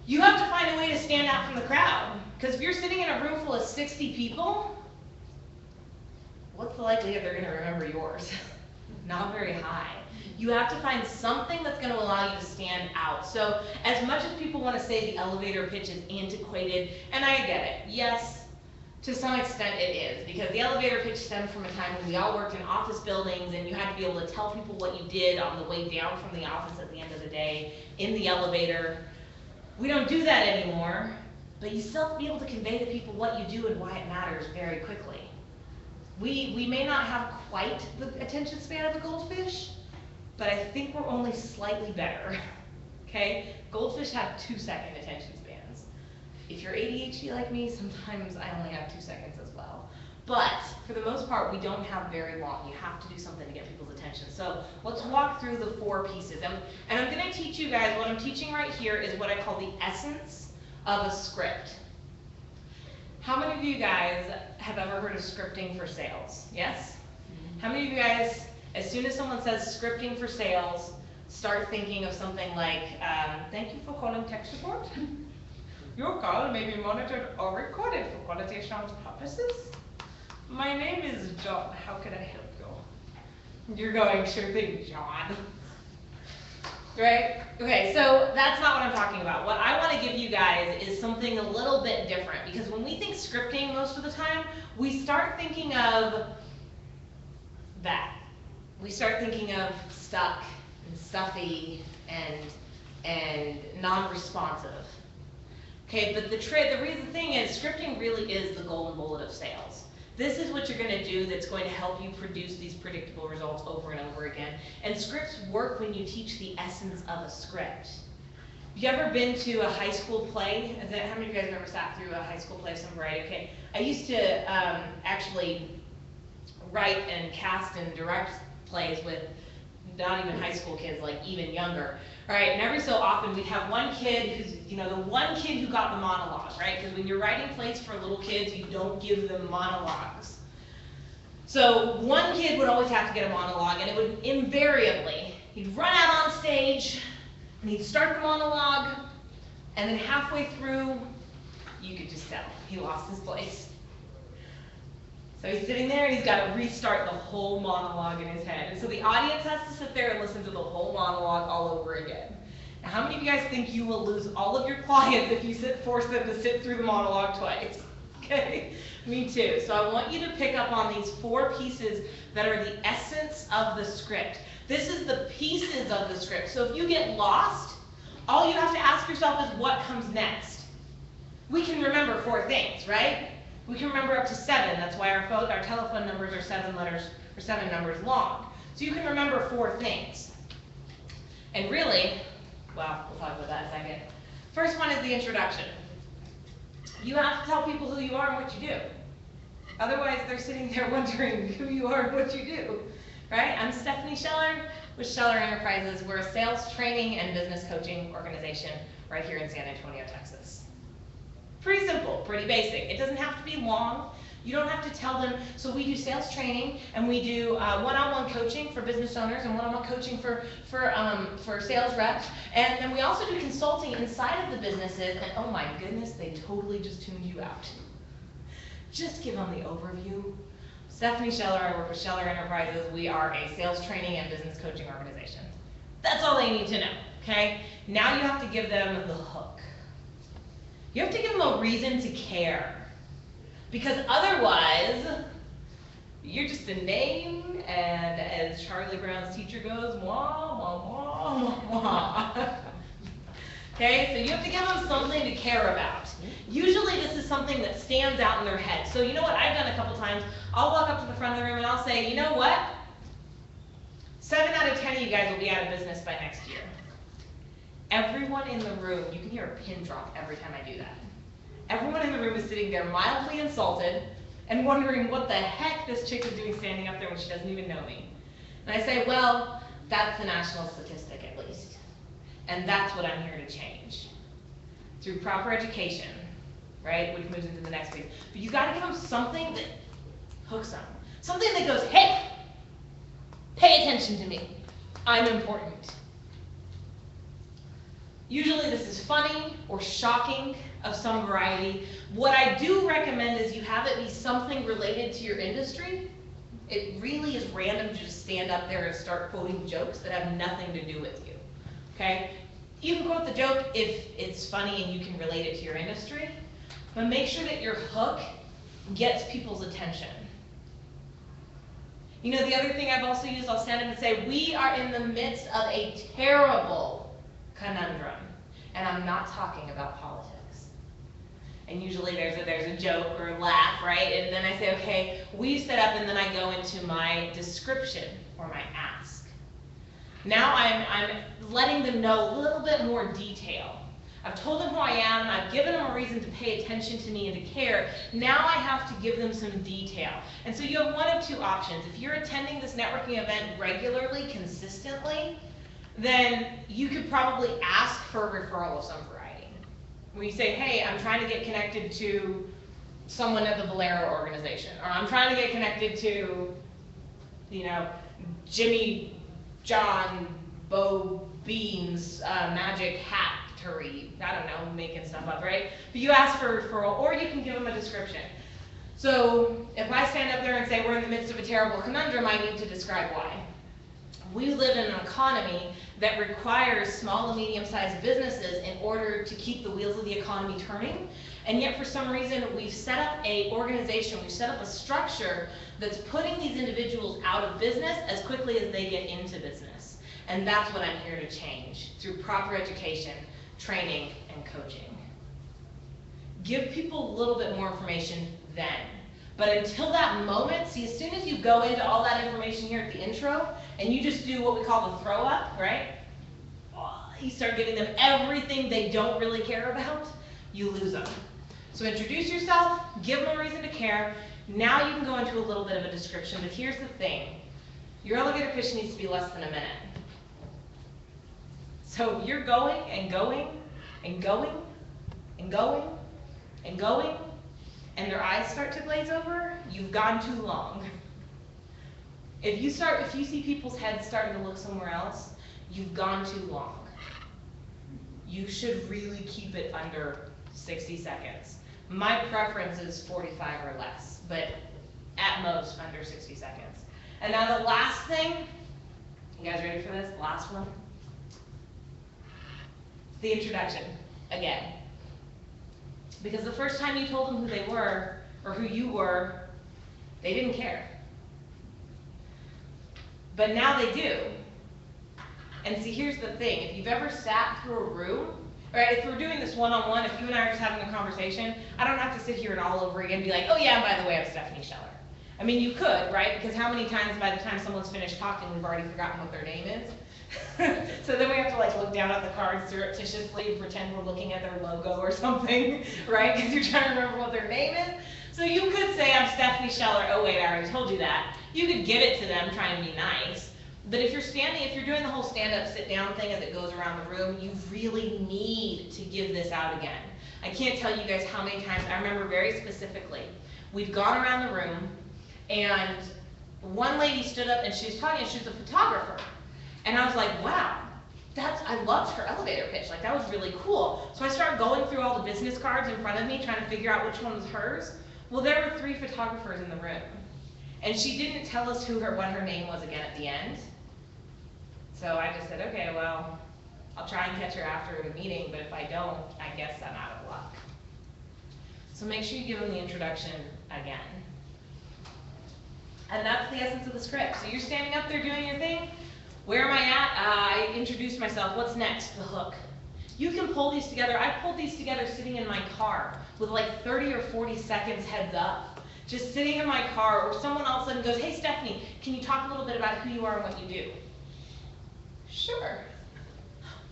You have to find a way to stand out from the crowd. Because if you're sitting in a room full of 60 people, what's the likelihood they're going to remember yours? Not very high. You have to find something that's going to allow you to stand out. So as much as people want to say the elevator pitch is antiquated, and I get it, yes, to some extent it is, because the elevator pitch stemmed from a time when we all worked in office buildings and you had to be able to tell people what you did on the way down from the office at the end of the day in the elevator. We don't do that anymore, but you still have to be able to convey to people what you do and why it matters very quickly. We may not have quite the attention span of a goldfish, but I think we're only slightly better, okay? Goldfish have 2-second attention spans. If you're ADHD like me, sometimes I only have 2 seconds as well. But for the most part, we don't have very long. You have to do something to get people's attention. So let's walk through the 4 pieces. And I'm gonna teach you guys, what I'm teaching right here is what I call the essence of a script. How many of you guys have ever heard of scripting for sales? Yes? How many of you guys, as soon as someone says scripting for sales, start thinking of something like, thank you for calling tech support. Your call may be monitored or recorded for quality assurance purposes. My name is John. How can I help you? You're going, sure thing, John. Right? Okay, so that's not what I'm talking about. What I want to give you guys is something a little bit different, because when we think scripting most of the time, we start thinking of that. We start thinking of stuck and stuffy and non-responsive. Okay, but the thing is, scripting really is the golden bullet of sales. This is what you're going to do that's going to help you produce these predictable results over and over again. And scripts work when you teach the essence of a script. Have you ever been to a high school play? How many of you guys have ever sat through a high school play of some variety? Okay, I used to actually write and cast and direct plays with not even high school kids, like even younger. All right, and every so often we'd have one kid who's, the one kid who got the monologue, right? Because when you're writing plays for little kids, you don't give them monologues. So one kid would always have to get a monologue, and it would invariably, he'd run out on stage, and he'd start the monologue, and then halfway through, you could just tell he lost his place. So he's sitting there and he's got to restart the whole monologue in his head. And so the audience has to sit there and listen to the whole monologue all over again. Now, how many of you guys think you will lose all of your clients if you force them to sit through the monologue twice? Okay, me too. So I want you to pick up on these 4 pieces that are the essence of the script. This is the pieces of the script. So if you get lost, all you have to ask yourself is what comes next. We can remember 4 things, right? We can remember up to 7. That's why our telephone numbers are 7 letters or 7 numbers long. So you can remember 4 things. And really, well, we'll talk about that in a second. First one is the introduction. You have to tell people who you are and what you do. Otherwise, they're sitting there wondering who you are and what you do. Right? I'm Stephanie Scheller with Scheller Enterprises. We're a sales training and business coaching organization right here in San Antonio, Texas. Pretty simple, pretty basic. It doesn't have to be long. You don't have to tell them. So we do sales training, and we do one-on-one coaching for business owners and one-on-one coaching for sales reps. And then we also do consulting inside of the businesses. And oh my goodness, they totally just tuned you out. Just give them the overview. Stephanie Scheller, I work with Scheller Enterprises. We are a sales training and business coaching organization. That's all they need to know, okay? Now you have to give them the hook. You have to give them a reason to care. Because otherwise, you're just a name, and as Charlie Brown's teacher goes, wah, wah, wah, wah, wah. Okay, so you have to give them something to care about. Usually this is something that stands out in their head. So you know what I've done a couple times? I'll walk up to the front of the room and I'll say, you know what? 7 out of 10 of you guys will be out of business by next year. Everyone in the room, you can hear a pin drop every time I do that. Everyone in the room is sitting there mildly insulted and wondering what the heck this chick is doing standing up there when she doesn't even know me. And I say, well, that's the national statistic at least. And that's what I'm here to change. Through proper education, right, which moves into the next phase. But you gotta give them something that hooks them. Something that goes, hey, pay attention to me. I'm important. Usually this is funny or shocking of some variety. What I do recommend is you have it be something related to your industry. It really is random to just stand up there and start quoting jokes that have nothing to do with you, okay? You can quote the joke if it's funny and you can relate it to your industry, but make sure that your hook gets people's attention. You know, the other thing I've also used, I'll stand up and say, we are in the midst of a terrible conundrum, and I'm not talking about politics. And usually there's a joke or a laugh, right? And then I say, okay, we set up, and then I go into my description or my ask. Now I'm letting them know a little bit more detail. I've told them who I am, I've given them a reason to pay attention to me and to care. Now I have to give them some detail. And so you have one of two options. If you're attending this networking event regularly, consistently, then you could probably ask for a referral of some variety. When you say, hey, I'm trying to get connected to someone at the Valero organization, or I'm trying to get connected to, you know, Jimmy John Bo Bean's magic hattery. I don't know, making stuff up, right? But you ask for a referral, or you can give them a description. So if I stand up there and say we're in the midst of a terrible conundrum, I need to describe why. We live in an economy that requires small and medium-sized businesses in order to keep the wheels of the economy turning. And yet for some reason, we've set up an organization, we've set up a structure that's putting these individuals out of business as quickly as they get into business. And that's what I'm here to change through proper education, training, and coaching. Give people a little bit more information then. But until that moment, see, as soon as you go into all that information here at the intro, and you just do what we call the throw up, right? You start giving them everything they don't really care about, you lose them. So introduce yourself, give them a reason to care. Now you can go into a little bit of a description, but here's the thing. Your elevator pitch needs to be less than a minute. So you're going and going and going and going and going, and their eyes start to glaze over, you've gone too long. If you see people's heads starting to look somewhere else, you've gone too long. You should really keep it under 60 seconds. My preference is 45 or less, but at most under 60 seconds. And now the last thing, you guys ready for this? Last one. The introduction, again. Because the first time you told them who they were, or who you were, they didn't care. But now they do. And see, here's the thing. If you've ever sat through a room, right, if we're doing this one-on-one, if you and I are just having a conversation, I don't have to sit here and all over again and be like, oh yeah, and by the way, I'm Stephanie Scheller. I mean, you could, right? Because how many times by the time someone's finished talking, we've already forgotten what their name is? So then we have to like look down at the cards surreptitiously and pretend we're looking at their logo or something, right? Because you're trying to remember what their name is. So you could say, I'm Stephanie Scheller. Oh wait, I already told you that. You could give it to them trying to be nice. But if you're doing the whole stand-up, sit-down thing as it goes around the room, you really need to give this out again. I can't tell you guys how many times, I remember very specifically, we've gone around the room, and one lady stood up and she was talking, and she was a photographer. And I was like, wow, I loved her elevator pitch, like that was really cool. So I started going through all the business cards in front of me, trying to figure out which one was hers. Well, there were 3 photographers in the room. And she didn't tell us what her name was again at the end. So I just said, okay, well, I'll try and catch her after the meeting, but if I don't, I guess I'm out of luck. So make sure you give them the introduction again. And that's the essence of the script. So you're standing up there doing your thing. Where am I at? I introduced myself. What's next? The hook. You can pull these together. I pulled these together sitting in my car with like 30 or 40 seconds heads up. Just sitting in my car, or someone all of a sudden goes, hey Stephanie, can you talk a little bit about who you are and what you do? Sure.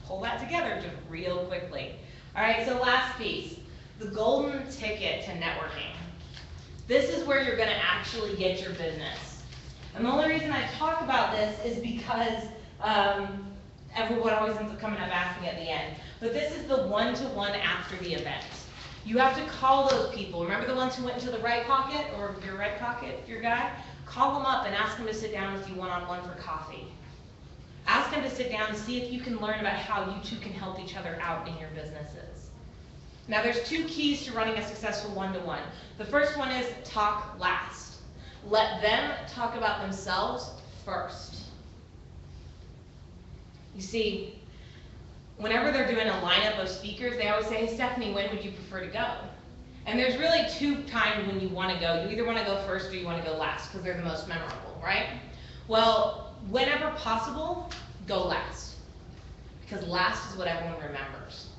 Pull that together just real quickly. All right, so last piece, the golden ticket to networking. This is where you're gonna actually get your business. And the only reason I talk about this is because everyone always ends up coming up asking at the end. But this is the one-to-one after the event. You have to call those people. Remember the ones who went into the right pocket, or your right pocket, your guy? Call them up and ask them to sit down with you one-on-one for coffee. Ask them to sit down and see if you can learn about how you two can help each other out in your businesses. Now there's 2 keys to running a successful one-to-one. The first one is talk last. Let them talk about themselves first. You see, whenever they're doing a lineup of speakers, they always say, hey Stephanie, when would you prefer to go? And there's really 2 times when you want to go. You either want to go first or you want to go last, because they're the most memorable, right? Well, whenever possible, go last, because last is what everyone remembers.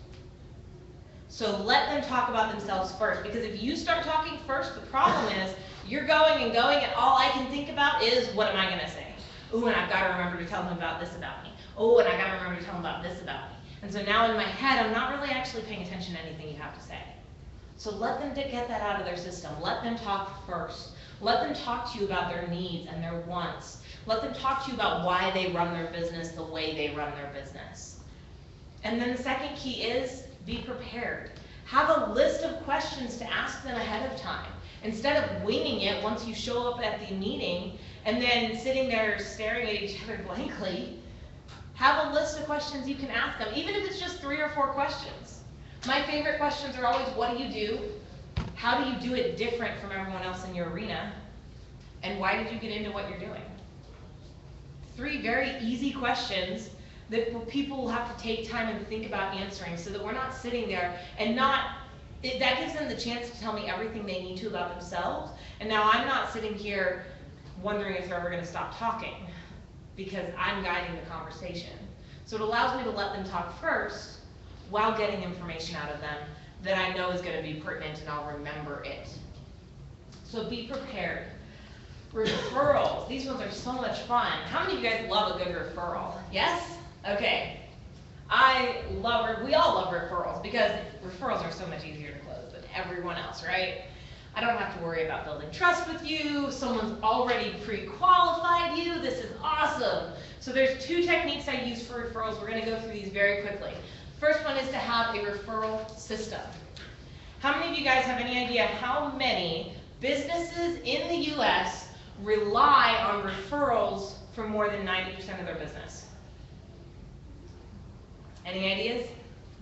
So let them talk about themselves first, because if you start talking first, the problem is you're going, and all I can think about is, what am I going to say? Ooh, and I've got to remember to tell them about this about me. Oh, and I got to remember to tell them about this about me. And so now in my head, I'm not really actually paying attention to anything you have to say. So let them get that out of their system. Let them talk first. Let them talk to you about their needs and their wants. Let them talk to you about why they run their business the way they run their business. And then the second key is be prepared. Have a list of questions to ask them ahead of time. Instead of winging it once you show up at the meeting and then sitting there staring at each other blankly, have a list of questions you can ask them, even if it's just 3 or 4 questions. My favorite questions are always, what do you do? How do you do it different from everyone else in your arena? And why did you get into what you're doing? 3 very easy questions that people will have to take time and think about answering, so that we're not sitting there and that gives them the chance to tell me everything they need to about themselves. And now I'm not sitting here wondering if they're ever going to stop talking, because I'm guiding the conversation. So it allows me to let them talk first while getting information out of them that I know is going to be pertinent and I'll remember it. So be prepared. Referrals, these ones are so much fun. How many of you guys love a good referral? Yes? Okay. We all love referrals, because referrals are so much easier to close than everyone else, right? I don't have to worry about building trust with you. Someone's already pre-qualified you. This is awesome. So there's 2 techniques I use for referrals. We're going to go through these very quickly. First one is to have a referral system. How many of you guys have any idea how many businesses in the U.S. rely on referrals for more than 90% of their business? Any ideas?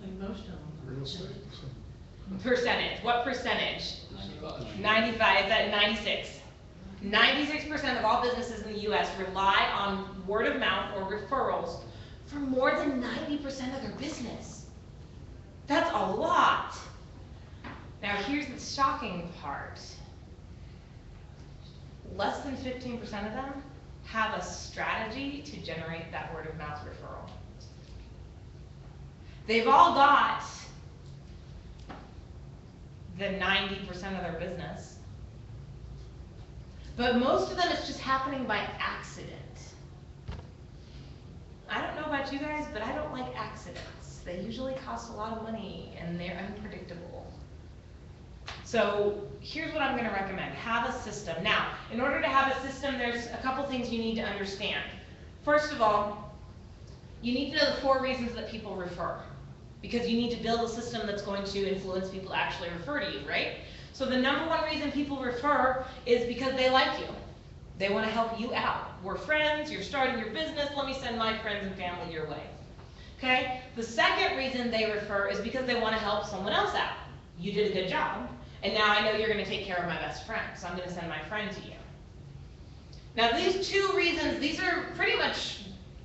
Like most of them. Real estate. Percentage. What percentage? 95. Is that 96? 96% of all businesses in the U.S. rely on word of mouth or referrals for more than 90% of their business. That's a lot. Now here's the shocking part. Less than 15% of them have a strategy to generate that word of mouth referral. They've all got the 90% of their business, but most of them it's just happening by accident. I don't know about you guys, but I don't like accidents. They usually cost a lot of money and they're unpredictable. So here's what I'm going to recommend. Have a system. Now, in order to have a system, there's a couple things you need to understand. First of all, you need to know the 4 reasons that people refer, because you need to build a system that's going to influence people to actually refer to you, right? So the number 1 reason people refer is because they like you. They want to help you out. We're friends, you're starting your business, let me send my friends and family your way. Okay? The second reason they refer is because they want to help someone else out. You did a good job, and now I know you're going to take care of my best friend, so I'm going to send my friend to you. Now these 2 reasons, these are pretty much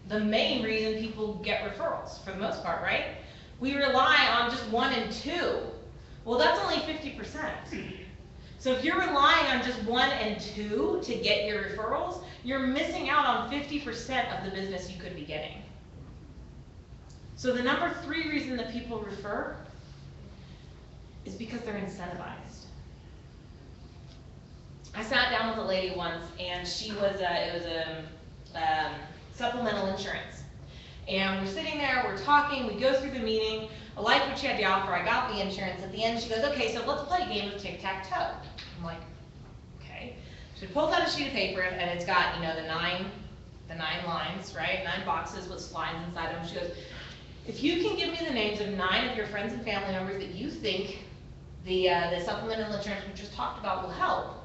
the main reason people get referrals, for the most part, right? We rely on just 1 and 2. Well, that's only 50%. So if you're relying on just 1 and 2 to get your referrals, you're missing out on 50% of the business you could be getting. So the number 3 reason that people refer is because they're incentivized. I sat down with a lady once, and she was supplemental insurance. And we're sitting there, we're talking, we go through the meeting, I liked what she had to offer, I got the insurance. At the end, she goes, okay, so let's play a game of tic-tac-toe. I'm like, okay. She pulls out a sheet of paper, and it's got, the nine lines, right? 9 boxes with slides inside them. She goes, if you can give me the names of 9 of your friends and family members that you think the supplemental insurance we just talked about will help,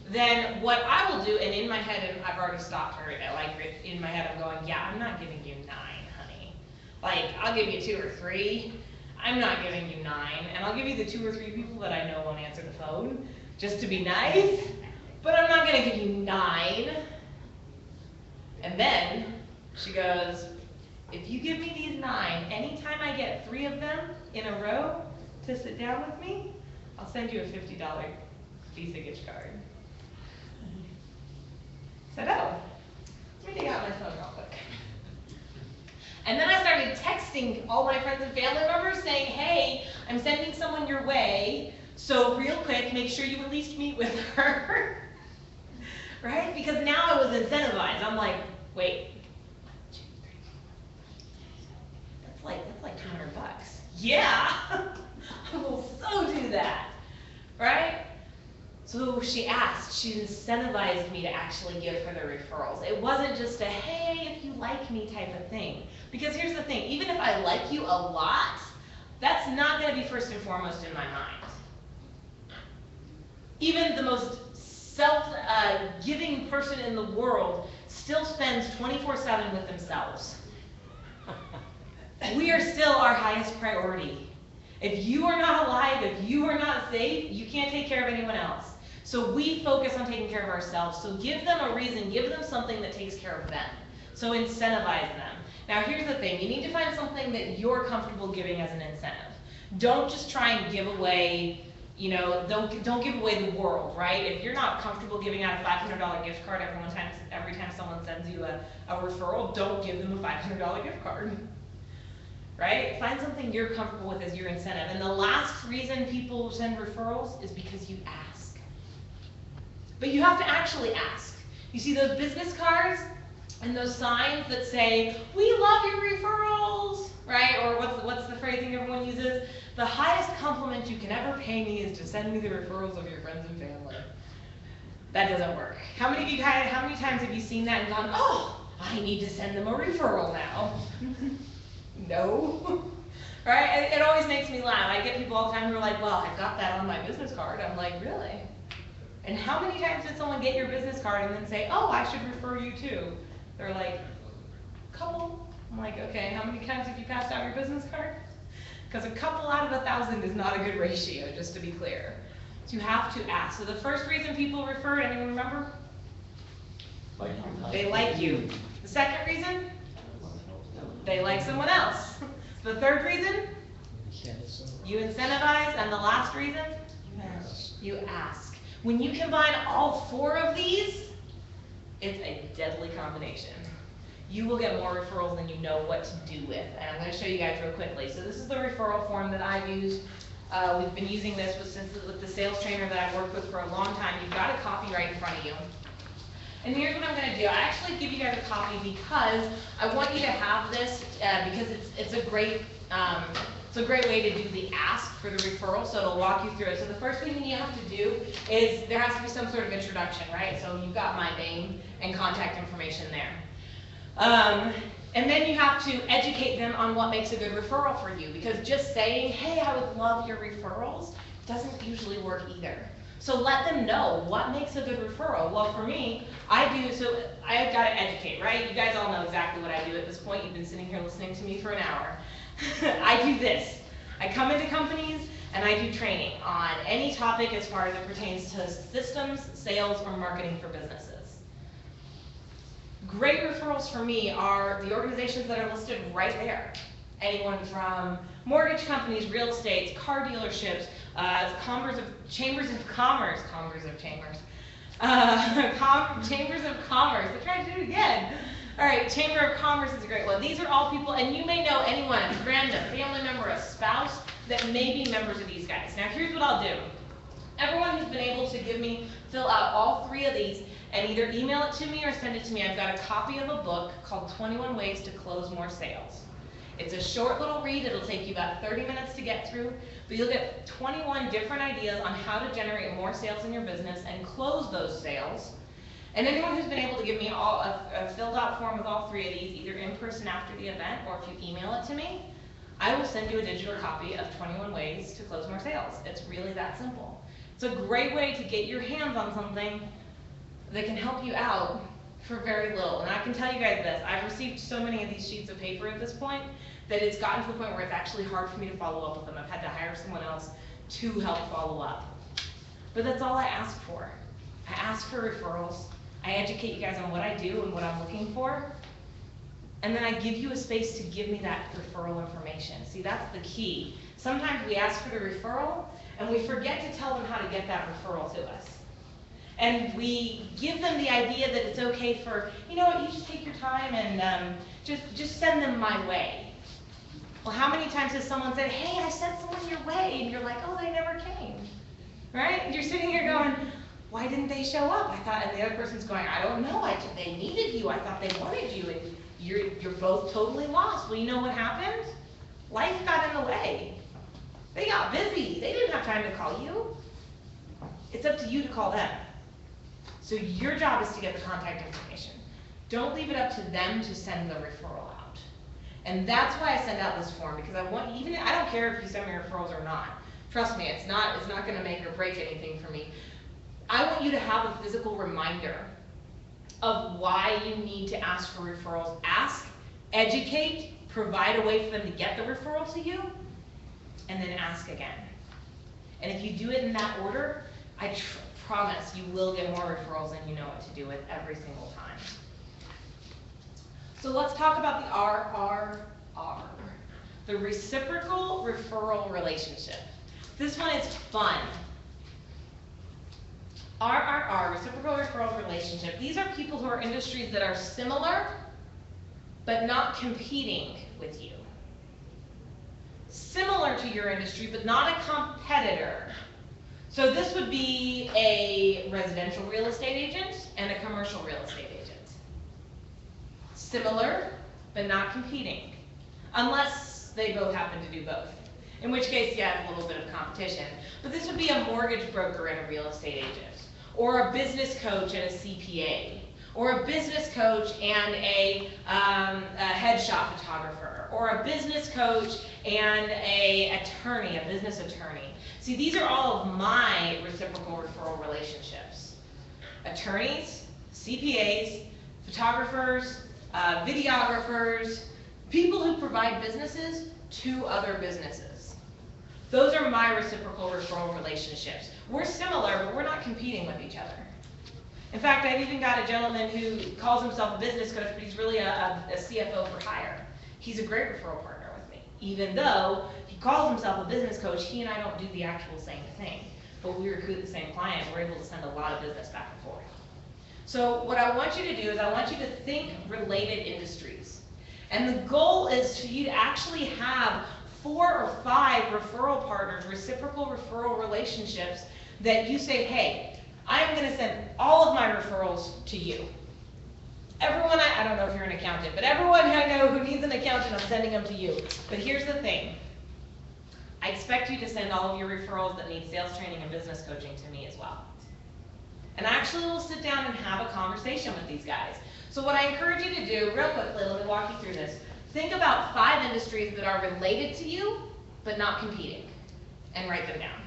then what I will do, and in my head, and I've already stopped her, in my head I'm going, yeah, I'm not giving you 9, honey. Like, I'll give you 2 or 3. I'm not giving you 9, and I'll give you the 2 or 3 people that I know won't answer the phone, just to be nice, but I'm not gonna give you 9. And then she goes, if you give me these 9, anytime I get 3 of them in a row to sit down with me, I'll send you a $50 Visa gift card. I said, oh, let me take out my phone real quick. And then I started texting all my friends and family members saying, hey, I'm sending someone your way, so real quick, make sure you at least meet with her. Right? Because now I was incentivized. I'm like, wait, that's like $200. Yeah, I will so do that, right? So she asked, she incentivized me to actually give her the referrals. It wasn't just a, hey, if you like me type of thing. Because here's the thing, even if I like you a lot, that's not gonna be first and foremost in my mind. Even the most self-giving person in the world still spends 24/7 with themselves. We are still our highest priority. If you are not alive, if you are not safe, you can't take care of anyone else. So we focus on taking care of ourselves. So give them a reason, give them something that takes care of them. So incentivize them. Now here's the thing, you need to find something that you're comfortable giving as an incentive. Don't just try and give away, don't give away the world, right? If you're not comfortable giving out a $500 gift card every time someone sends you a referral, don't give them a $500 gift card. Right? Find something you're comfortable with as your incentive. And the last reason people send referrals is because you ask. But you have to actually ask. You see those business cards and those signs that say, we love your referrals, right? Or what's the phrasing everyone uses? The highest compliment you can ever pay me is to send me the referrals of your friends and family. That doesn't work. How many times have you seen that and gone, oh, I need to send them a referral now? No. Right? It always makes me laugh. I get people all the time who are like, well, I've got that on my business card. I'm like, really? And how many times did someone get your business card and then say, oh, I should refer you too? They're like, couple. I'm like, okay, how many times have you passed out your business card? Because a couple out of 1,000 is not a good ratio, just to be clear. So you have to ask. So the first reason people refer, anyone remember? They like you. The second reason? They like someone else. The third reason? You incentivize. And the last reason? You ask. When you combine all 4 of these, it's a deadly combination. You will get more referrals than you know what to do with. And I'm going to show you guys real quickly. So this is the referral form that I've used. We've been using this with the sales trainer that I've worked with for a long time. You've got a copy right in front of you. And here's what I'm going to do. I actually give you guys a copy because I want you to have this because it's a great way to do the ask for the referral, so it'll walk you through it. So the first thing that you have to do is there has to be some sort of introduction, right? So you've got my name and contact information there. And then you have to educate them on what makes a good referral for you, because just saying, hey, I would love your referrals doesn't usually work either. So let them know what makes a good referral. Well, for me, I've got to educate, right? You guys all know exactly what I do at this point. You've been sitting here listening to me for an hour. I do this. I come into companies and I do training on any topic as far as it pertains to systems, sales, or marketing for businesses. Great referrals for me are the organizations that are listed right there. Anyone from mortgage companies, real estates, car dealerships, chambers of commerce, chambers of commerce, I tried to do it again, All right, Chamber of Commerce is a great one. These are all people, and you may know anyone, a friend, a family member, a spouse, that may be members of these guys. Now here's what I'll do. Everyone who's been able to fill out all 3 of these, and either email it to me or send it to me, I've got a copy of a book called 21 Ways to Close More Sales. It's a short little read, it'll take you about 30 minutes to get through, but you'll get 21 different ideas on how to generate more sales in your business and close those sales. And anyone who's been able to give me a filled out form with all 3 of these, either in person after the event or if you email it to me, I will send you a digital copy of 21 Ways to Close More Sales. It's really that simple. It's a great way to get your hands on something that can help you out for very little. And I can tell you guys this, I've received so many of these sheets of paper at this point that it's gotten to the point where it's actually hard for me to follow up with them. I've had to hire someone else to help follow up. But that's all I ask for. I ask for referrals. I educate you guys on what I do and what I'm looking for. And then I give you a space to give me that referral information. See, that's the key. Sometimes we ask for the referral and we forget to tell them how to get that referral to us. And we give them the idea that it's okay for, you know what, you just take your time and just send them my way. Well, how many times has someone said, hey, I sent someone your way, and you're like, oh, they never came, right? And you're sitting here going, why didn't they show up? I thought, and the other person's going, I don't know, they needed you, I thought they wanted you, and you're both totally lost. Well, you know what happened? Life got in the way. They got busy, they didn't have time to call you. It's up to you to call them. So your job is to get the contact information. Don't leave it up to them to send the referral out. And that's why I send out this form, because I don't care if you send me referrals or not. Trust me, it's not gonna make or break anything for me. I want you to have a physical reminder of why you need to ask for referrals. Ask, educate, provide a way for them to get the referral to you, and then ask again. And if you do it in that order, I promise you will get more referrals than you know what to do with every single time. So let's talk about the RRR, the reciprocal referral relationship. This one is fun. RRR, reciprocal referral relationship. These are people who are industries that are similar, but not competing with you. Similar to your industry, but not a competitor. So this would be a residential real estate agent and a commercial real estate agent. Similar, but not competing. Unless they both happen to do both. In which case, you have a little bit of competition. But this would be a mortgage broker and a real estate agent. Or a business coach and a CPA. Or a business coach and a headshot photographer. Or a business coach and a business attorney. See, these are all of my reciprocal referral relationships. Attorneys, CPAs, photographers, videographers, people who provide businesses to other businesses. Those are my reciprocal referral relationships. We're similar, but we're not competing with each other. In fact, I've even got a gentleman who calls himself a business coach, but he's really a CFO for hire. He's a great referral partner with me. Even though he calls himself a business coach, he and I don't do the actual same thing. But we recruit the same client, we're able to send a lot of business back and forth. So what I want you to do is I want you to think related industries. And the goal is for you to actually have 4 or 5 referral partners, reciprocal referral relationships that you say, hey, I'm going to send all of my referrals to you. Everyone, I don't know if you're an accountant, but everyone I know who needs an accountant, I'm sending them to you. But here's the thing. I expect you to send all of your referrals that need sales training and business coaching to me as well. And I actually will sit down and have a conversation with these guys. So what I encourage you to do, real quickly, let me walk you through this. Think about 5 industries that are related to you, but not competing, and write them down.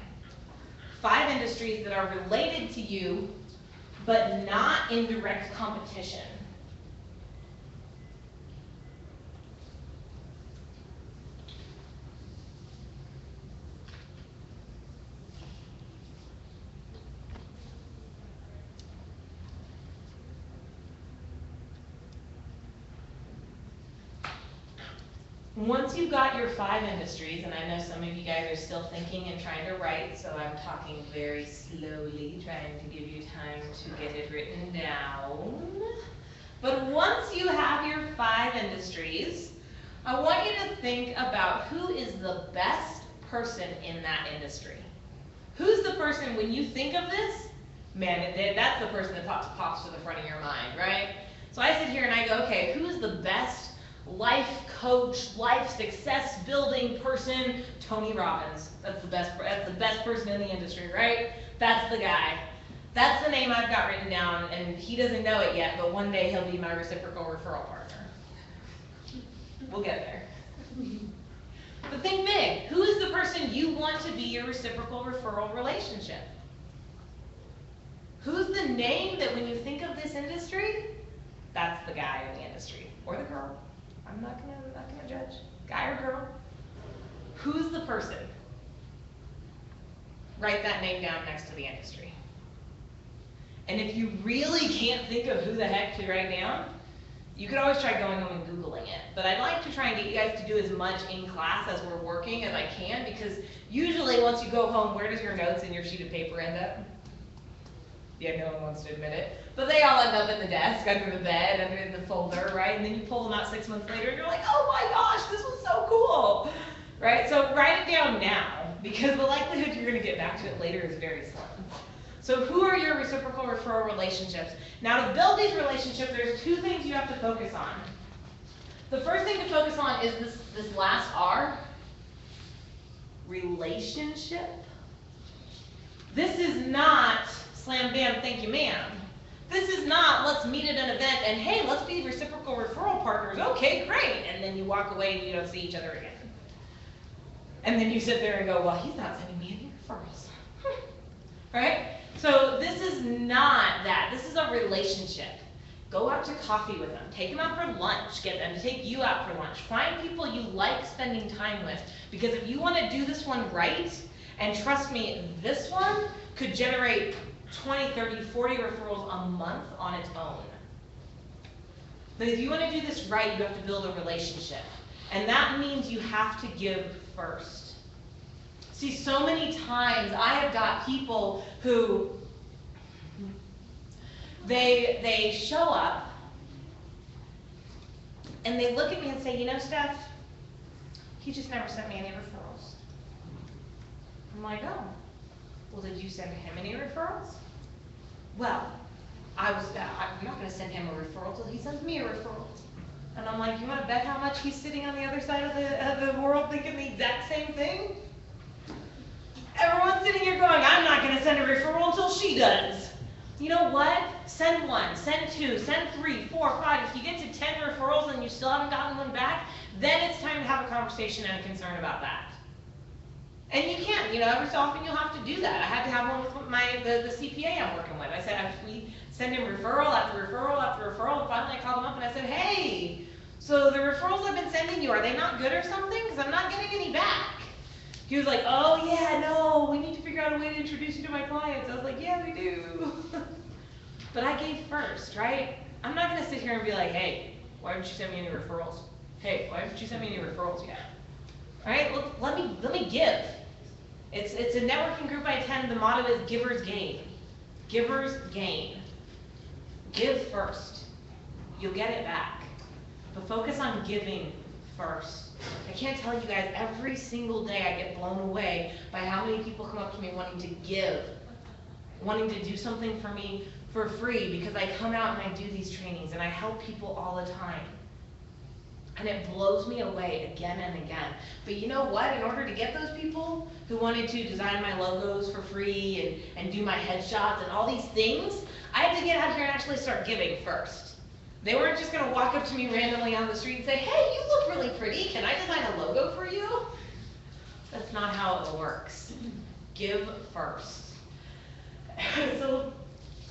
5 industries that are related to you, but not in direct competition. Once you've got your 5 industries, and I know some of you guys are still thinking and trying to write, so I'm talking very slowly, trying to give you time to get it written down. But once you have your 5 industries, I want you to think about who is the best person in that industry. Who's the person, when you think of this, man, that's the person that pops to the front of your mind, right? So I sit here and I go, okay, who's the best life coach, life success building person? Tony Robbins. That's the best person in the industry, right? That's the guy. That's the name I've got written down, and he doesn't know it yet, but one day he'll be my reciprocal referral partner. We'll get there. But think big. Who is the person you want to be your reciprocal referral relationship? Who's the name that when you think of this industry, that's the guy in the industry, or the girl. I'm not gonna judge, guy or girl. Who's the person? Write that name down next to the industry. And if you really can't think of who the heck to write down, you could always try going home and Googling it. But I'd like to try and get you guys to do as much in class as we're working as I can, because usually once you go home, where does your notes and your sheet of paper end up? Yeah, no one wants to admit it. But they all end up in the desk, under the bed, under in the folder, right? And then you pull them out 6 months later and you're like, oh my gosh, this was so cool, right? So write it down now, because the likelihood you're gonna get back to it later is very slim. So who are your reciprocal referral relationships? Now to build these relationships, there's 2 things you have to focus on. The first thing to focus on is this last R, relationship. This is not slam bam, thank you ma'am. This is not let's meet at an event and hey, let's be reciprocal referral partners. Okay, great. And then you walk away and you don't see each other again. And then you sit there and go, well, he's not sending me any referrals. Right? So this is not that. This is a relationship. Go out to coffee with them. Take them out for lunch. Get them to take you out for lunch. Find people you like spending time with. Because if you want to do this one right, and trust me, this one could generate 20, 30, 40 referrals a month on its own. But if you want to do this right, you have to build a relationship. And that means you have to give first. See, so many times I have got people who, they show up and they look at me and say, you know, Steph, he just never sent me any referrals. I'm like, oh, well, did you send him any referrals? Well, I'm not going to send him a referral till he sends me a referral. And I'm like, you want to bet how much he's sitting on the other side of the world thinking the exact same thing? Everyone's sitting here going, I'm not going to send a referral until she does. You know what? Send 1, send 2, send 3, 4, 5. If you get to 10 referrals and you still haven't gotten one back, then it's time to have a conversation and a concern about that. And you can, you know, every so often you'll have to do that. I had to have one with the CPA I'm working with. I said, we send him referral after referral after referral, and finally I called him up and I said, hey, so the referrals I've been sending you, are they not good or something? Because I'm not getting any back. He was like, oh yeah, no, we need to figure out a way to introduce you to my clients. I was like, yeah, we do. But I gave first, right? I'm not gonna sit here and be like, hey, why didn't you send me any referrals? Hey, why didn't you send me any referrals yet? All right, look, let me give. It's a networking group I attend. The motto is givers gain. Givers gain. Give first. You'll get it back. But focus on giving first. I can't tell you guys, every single day I get blown away by how many people come up to me wanting to give, wanting to do something for me for free, because I come out and I do these trainings and I help people all the time. And it blows me away again and again. But you know what? In order to get those people who wanted to design my logos for free and do my headshots and all these things, I had to get out here and actually start giving first. They weren't just going to walk up to me randomly on the street and say, hey, you look really pretty. Can I design a logo for you? That's not how it works. Give first. So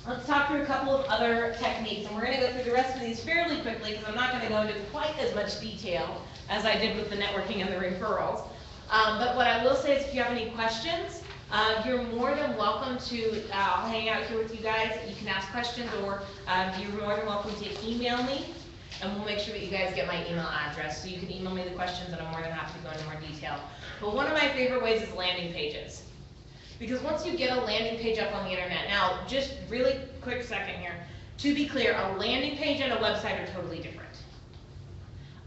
let's talk through a couple of other techniques, and we're going to go through the rest of these fairly quickly because I'm not going to go into quite as much detail as I did with the networking and the referrals. But what I will say is if you have any questions, you're more than welcome to, I'll hang out here with you guys. You can ask questions, or you're more than welcome to email me, and we'll make sure that you guys get my email address. So you can email me the questions, and I'm more than happy to go into more detail. But one of my favorite ways is landing pages. Because once you get a landing page up on the internet, now just really quick second here, To be clear, a landing page and a website are totally different.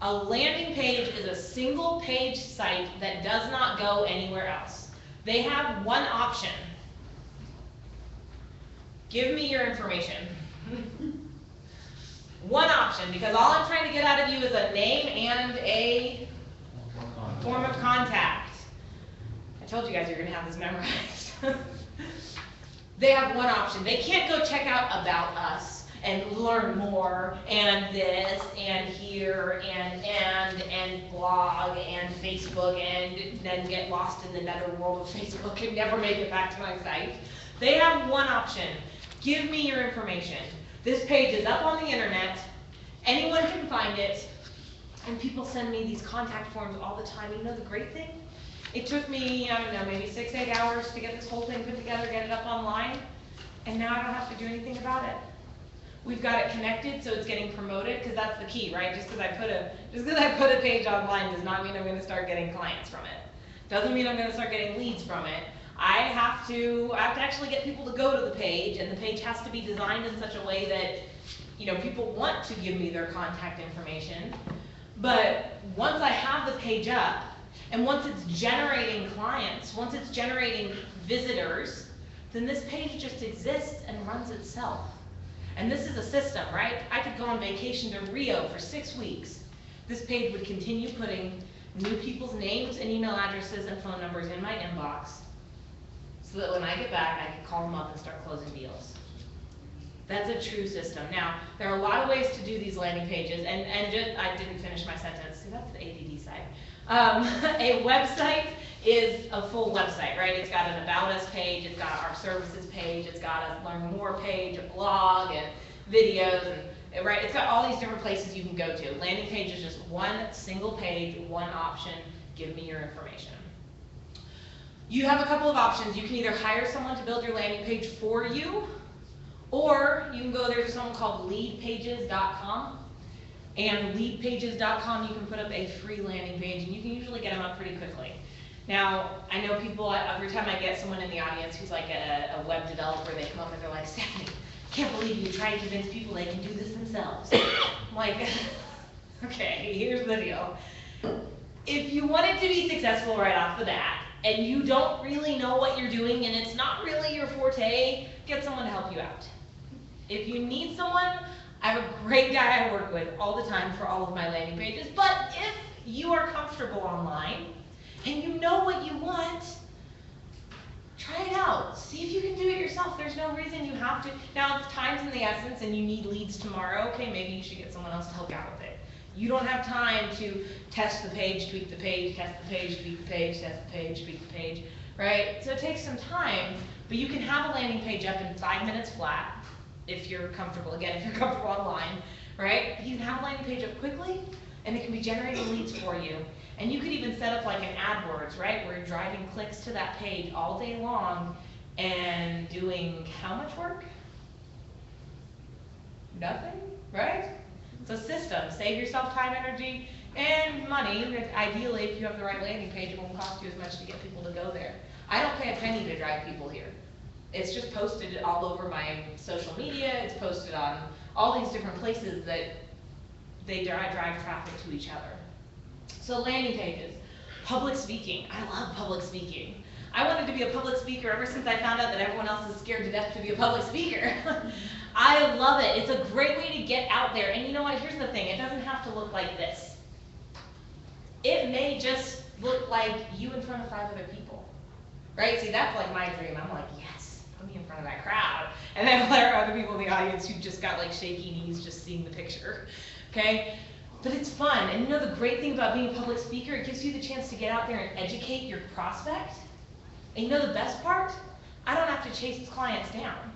A landing page is a single page site that does not go anywhere else. They have one option. Give me your information. One option, because all I'm trying to get out of you is a name and a form of contact. I told you guys you're gonna have this memorized. They have one option. They can't go check out About Us and learn more and this and here and blog and Facebook and then get lost in the netherworld of Facebook and never make it back to my site. They have one option. Give me your information. This page is up on the internet. Anyone can find it. And people send me these contact forms all the time. You know the great thing? It took me, I don't know, maybe 6-8 hours to get this whole thing put together, get it up online. And now I don't have to do anything about it. We've got it connected so it's getting promoted, because that's the key, right? Just because I put a page online does not mean I'm going to start getting clients from it. Doesn't mean I'm going to start getting leads from it. I have to actually get people to go to the page, and the page has to be designed in such a way that, you know, people want to give me their contact information. But once I have the page up, and once it's generating clients, once it's generating visitors, then this page just exists and runs itself. And this is a system, right? I could go on vacation to Rio for 6 weeks. This page would continue putting new people's names and email addresses and phone numbers in my inbox, so that when I get back, I can call them up and start closing deals. That's a true system. Now, there are a lot of ways to do these landing pages, and just, I didn't finish my sentence. See, that's the ADD side. A website is a full website, right? It's got an About Us page, it's got our services page, it's got a Learn More page, a blog, and videos, and right? It's got all these different places you can go to. Landing page is just one single page, one option. Give me your information. You have a couple of options. You can either hire someone to build your landing page for you, or you can go there to someone called leadpages.com. And leadpages.com, you can put up a free landing page, and you can usually get them up pretty quickly. Now, I know people, every time I get someone in the audience who's like a web developer, they come up and they're like, Stephanie, can't believe you try to convince people they can do this themselves. I'm like, okay, here's the deal. If you want it to be successful right off the bat, and you don't really know what you're doing, and it's not really your forte, get someone to help you out. If you need someone, I have a great guy I work with all the time for all of my landing pages, but if you are comfortable online, and you know what you want, try it out. See if you can do it yourself. There's no reason you have to. Now, if time's in the essence and you need leads tomorrow, okay, maybe you should get someone else to help you out with it. You don't have time to test the page, tweak the page, test the page, tweak the page, test the page, tweak the page, right? So it takes some time, but you can have a landing page up in 5 minutes flat if you're comfortable, again, if you're comfortable online, right? You can have a landing page up quickly, and it can be generating leads for you. And you could even set up like an AdWords, right, where you're driving clicks to that page all day long and doing how much work? Nothing, right? It's a system. Save yourself time, energy, and money. Ideally, if you have the right landing page, it won't cost you as much to get people to go there. I don't pay a penny to drive people here. It's just posted all over my social media. It's posted on all these different places that they drive traffic to each other. So landing pages, public speaking. I love public speaking. I wanted to be a public speaker ever since I found out that everyone else is scared to death to be a public speaker. I love it. It's a great way to get out there. And you know what? Here's the thing. It doesn't have to look like this. It may just look like you in front of 5 other people. Right? See, that's like my dream. I'm like, yes, put me in front of that crowd. And then there are other people in the audience who just got like shaky knees just seeing the picture. Okay? But it's fun. And you know the great thing about being a public speaker, it gives you the chance to get out there and educate your prospect. And you know the best part? I don't have to chase clients down.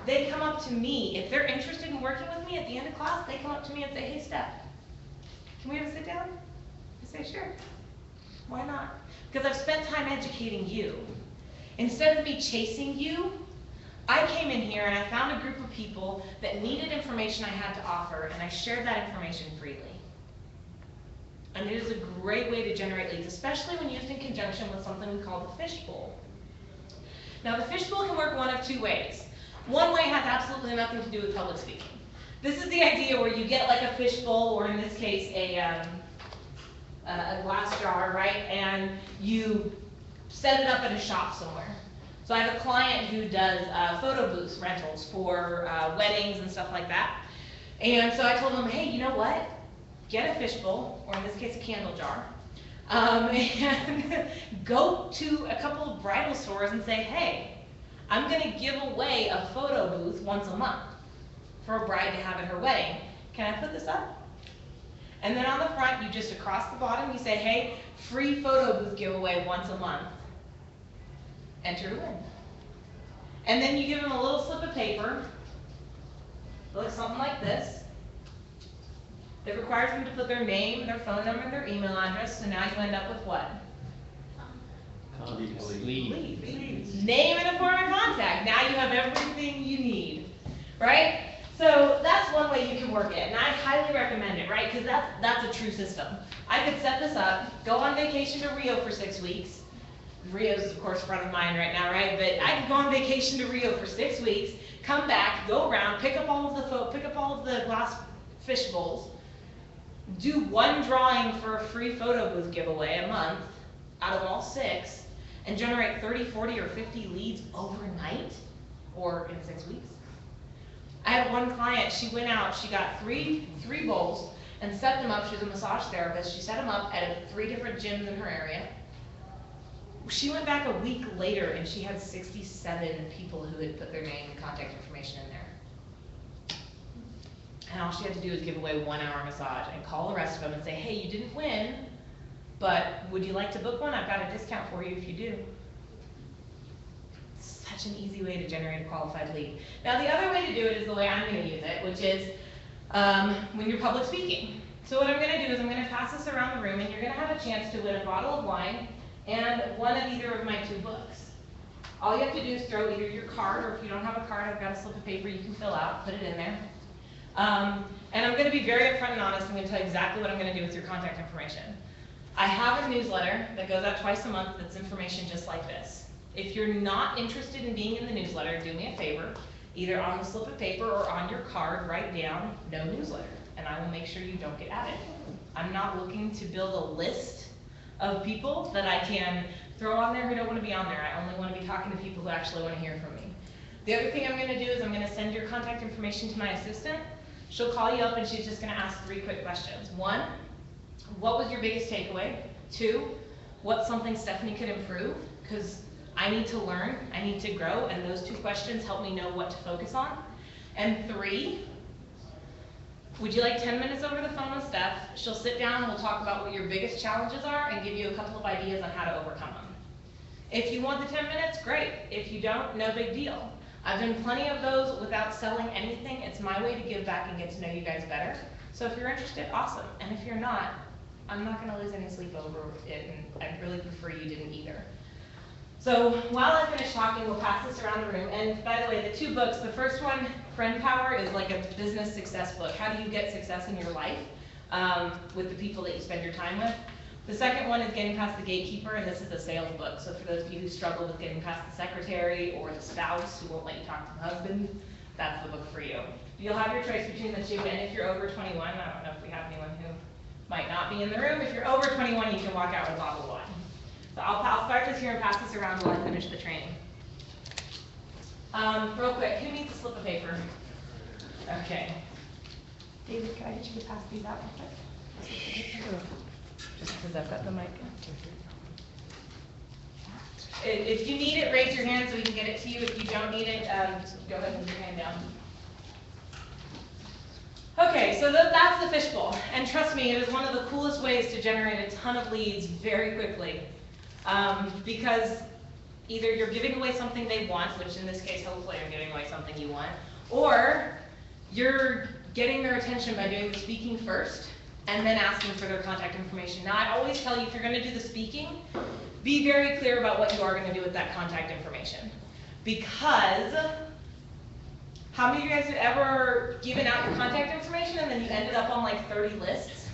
They come up to me. If they're interested in working with me at the end of class, they come up to me and say, hey, Steph, can we have a sit down? I say, sure. Why not? Because I've spent time educating you. Instead of me chasing you, I came in here and I found a group of people that needed information I had to offer, and I shared that information freely. And it is a great way to generate leads, especially when used in conjunction with something we call the fishbowl. Now the fishbowl can work one of 2 ways. One way has absolutely nothing to do with public speaking. This is the idea where you get like a fishbowl, or in this case, a glass jar, right? And you set it up at a shop somewhere. So I have a client who does photo booth rentals for weddings and stuff like that. And so I told him, hey, you know what? Get a fishbowl, or in this case, a candle jar, and go to a couple of bridal stores and say, hey, I'm gonna give away a photo booth once a month for a bride to have at her wedding. Can I put this up? And then on the front, you just across the bottom, you say, hey, free photo booth giveaway once a month. Enter to win. And then you give them a little slip of paper. It looks something like this. It requires them to put their name, their phone number, their email address, so now you end up with what? Leads. Name and a form of contact. Now you have everything you need, right? So that's one way you can work it, and I highly recommend it, right? Because that's a true system. I could set this up, go on vacation to Rio for 6 weeks. Rio's, of course, front of mind right now, right? But I could go on vacation to Rio for 6 weeks, come back, go around, pick up all of the glass fish bowls, do one drawing for a free photo booth giveaway a month out of all 6, and generate 30, 40, or 50 leads overnight or in 6 weeks. I had one client, she went out, she got three bowls and set them up. She's a massage therapist. She set them up at 3 different gyms in her area. She went back a week later and she had 67 people who had put their name and contact information in there. And all she had to do was give away 1 hour massage and call the rest of them and say, hey, you didn't win, but would you like to book one? I've got a discount for you if you do. Such an easy way to generate a qualified lead. Now the other way to do it is the way I'm going to use it, which is when you're public speaking. So what I'm going to do is I'm going to pass this around the room, and you're going to have a chance to win a bottle of wine and one of either of my 2 books. All you have to do is throw either your card, or if you don't have a card, I've got a slip of paper you can fill out, put it in there. And I'm going to be very upfront and honest. I'm going to tell you exactly what I'm going to do with your contact information. I have a newsletter that goes out twice a month that's information just like this. If you're not interested in being in the newsletter, do me a favor, either on the slip of paper or on your card, write down no newsletter, and I will make sure you don't get added. I'm not looking to build a list of people that I can throw on there who don't want to be on there. I only want to be talking to people who actually want to hear from me. The other thing I'm going to do is I'm going to send your contact information to my assistant. She'll call you up and she's just going to ask 3 quick questions. 1, what was your biggest takeaway? 2, what's something Stephanie could improve? Because I need to learn, I need to grow, and those 2 questions help me know what to focus on. And 3, would you like 10 minutes over the phone with Steph? She'll sit down and we'll talk about what your biggest challenges are and give you a couple of ideas on how to overcome them. If you want the 10 minutes, great. If you don't, no big deal. I've done plenty of those without selling anything. It's my way to give back and get to know you guys better. So if you're interested, awesome. And if you're not, I'm not going to lose any sleep over it, and I'd really prefer you didn't either. So while I finish talking, we'll pass this around the room. And by the way, the 2 books, the first one, Friend Power, is like a business success book. How do you get success in your life with the people that you spend your time with? The second one is Getting Past the Gatekeeper, and this is a sales book. So for those of you who struggle with getting past the secretary or the spouse who won't let you talk to the husband, that's the book for you. You'll have your choice between the 2, and if you're over 21, I don't know if we have anyone who might not be in the room. If you're over 21, you can walk out with a bottle of wine. So I'll start this here and pass this around while I finish the training. Real quick, who needs a slip of paper? Okay. David, can I get you to pass these out real quick? Just because I've got the mic. If you need it, raise your hand so we can get it to you. If you don't need it, just go ahead and put your hand down. Okay, so that's the fishbowl. And trust me, it is one of the coolest ways to generate a ton of leads very quickly. Because either you're giving away something they want, which in this case, hopefully I'm giving away something you want, or you're getting their attention by doing the speaking first and then asking for their contact information. Now, I always tell you, if you're going to do the speaking, be very clear about what you are going to do with that contact information. Because how many of you guys have ever given out your contact information and then you ended up on like 30 lists?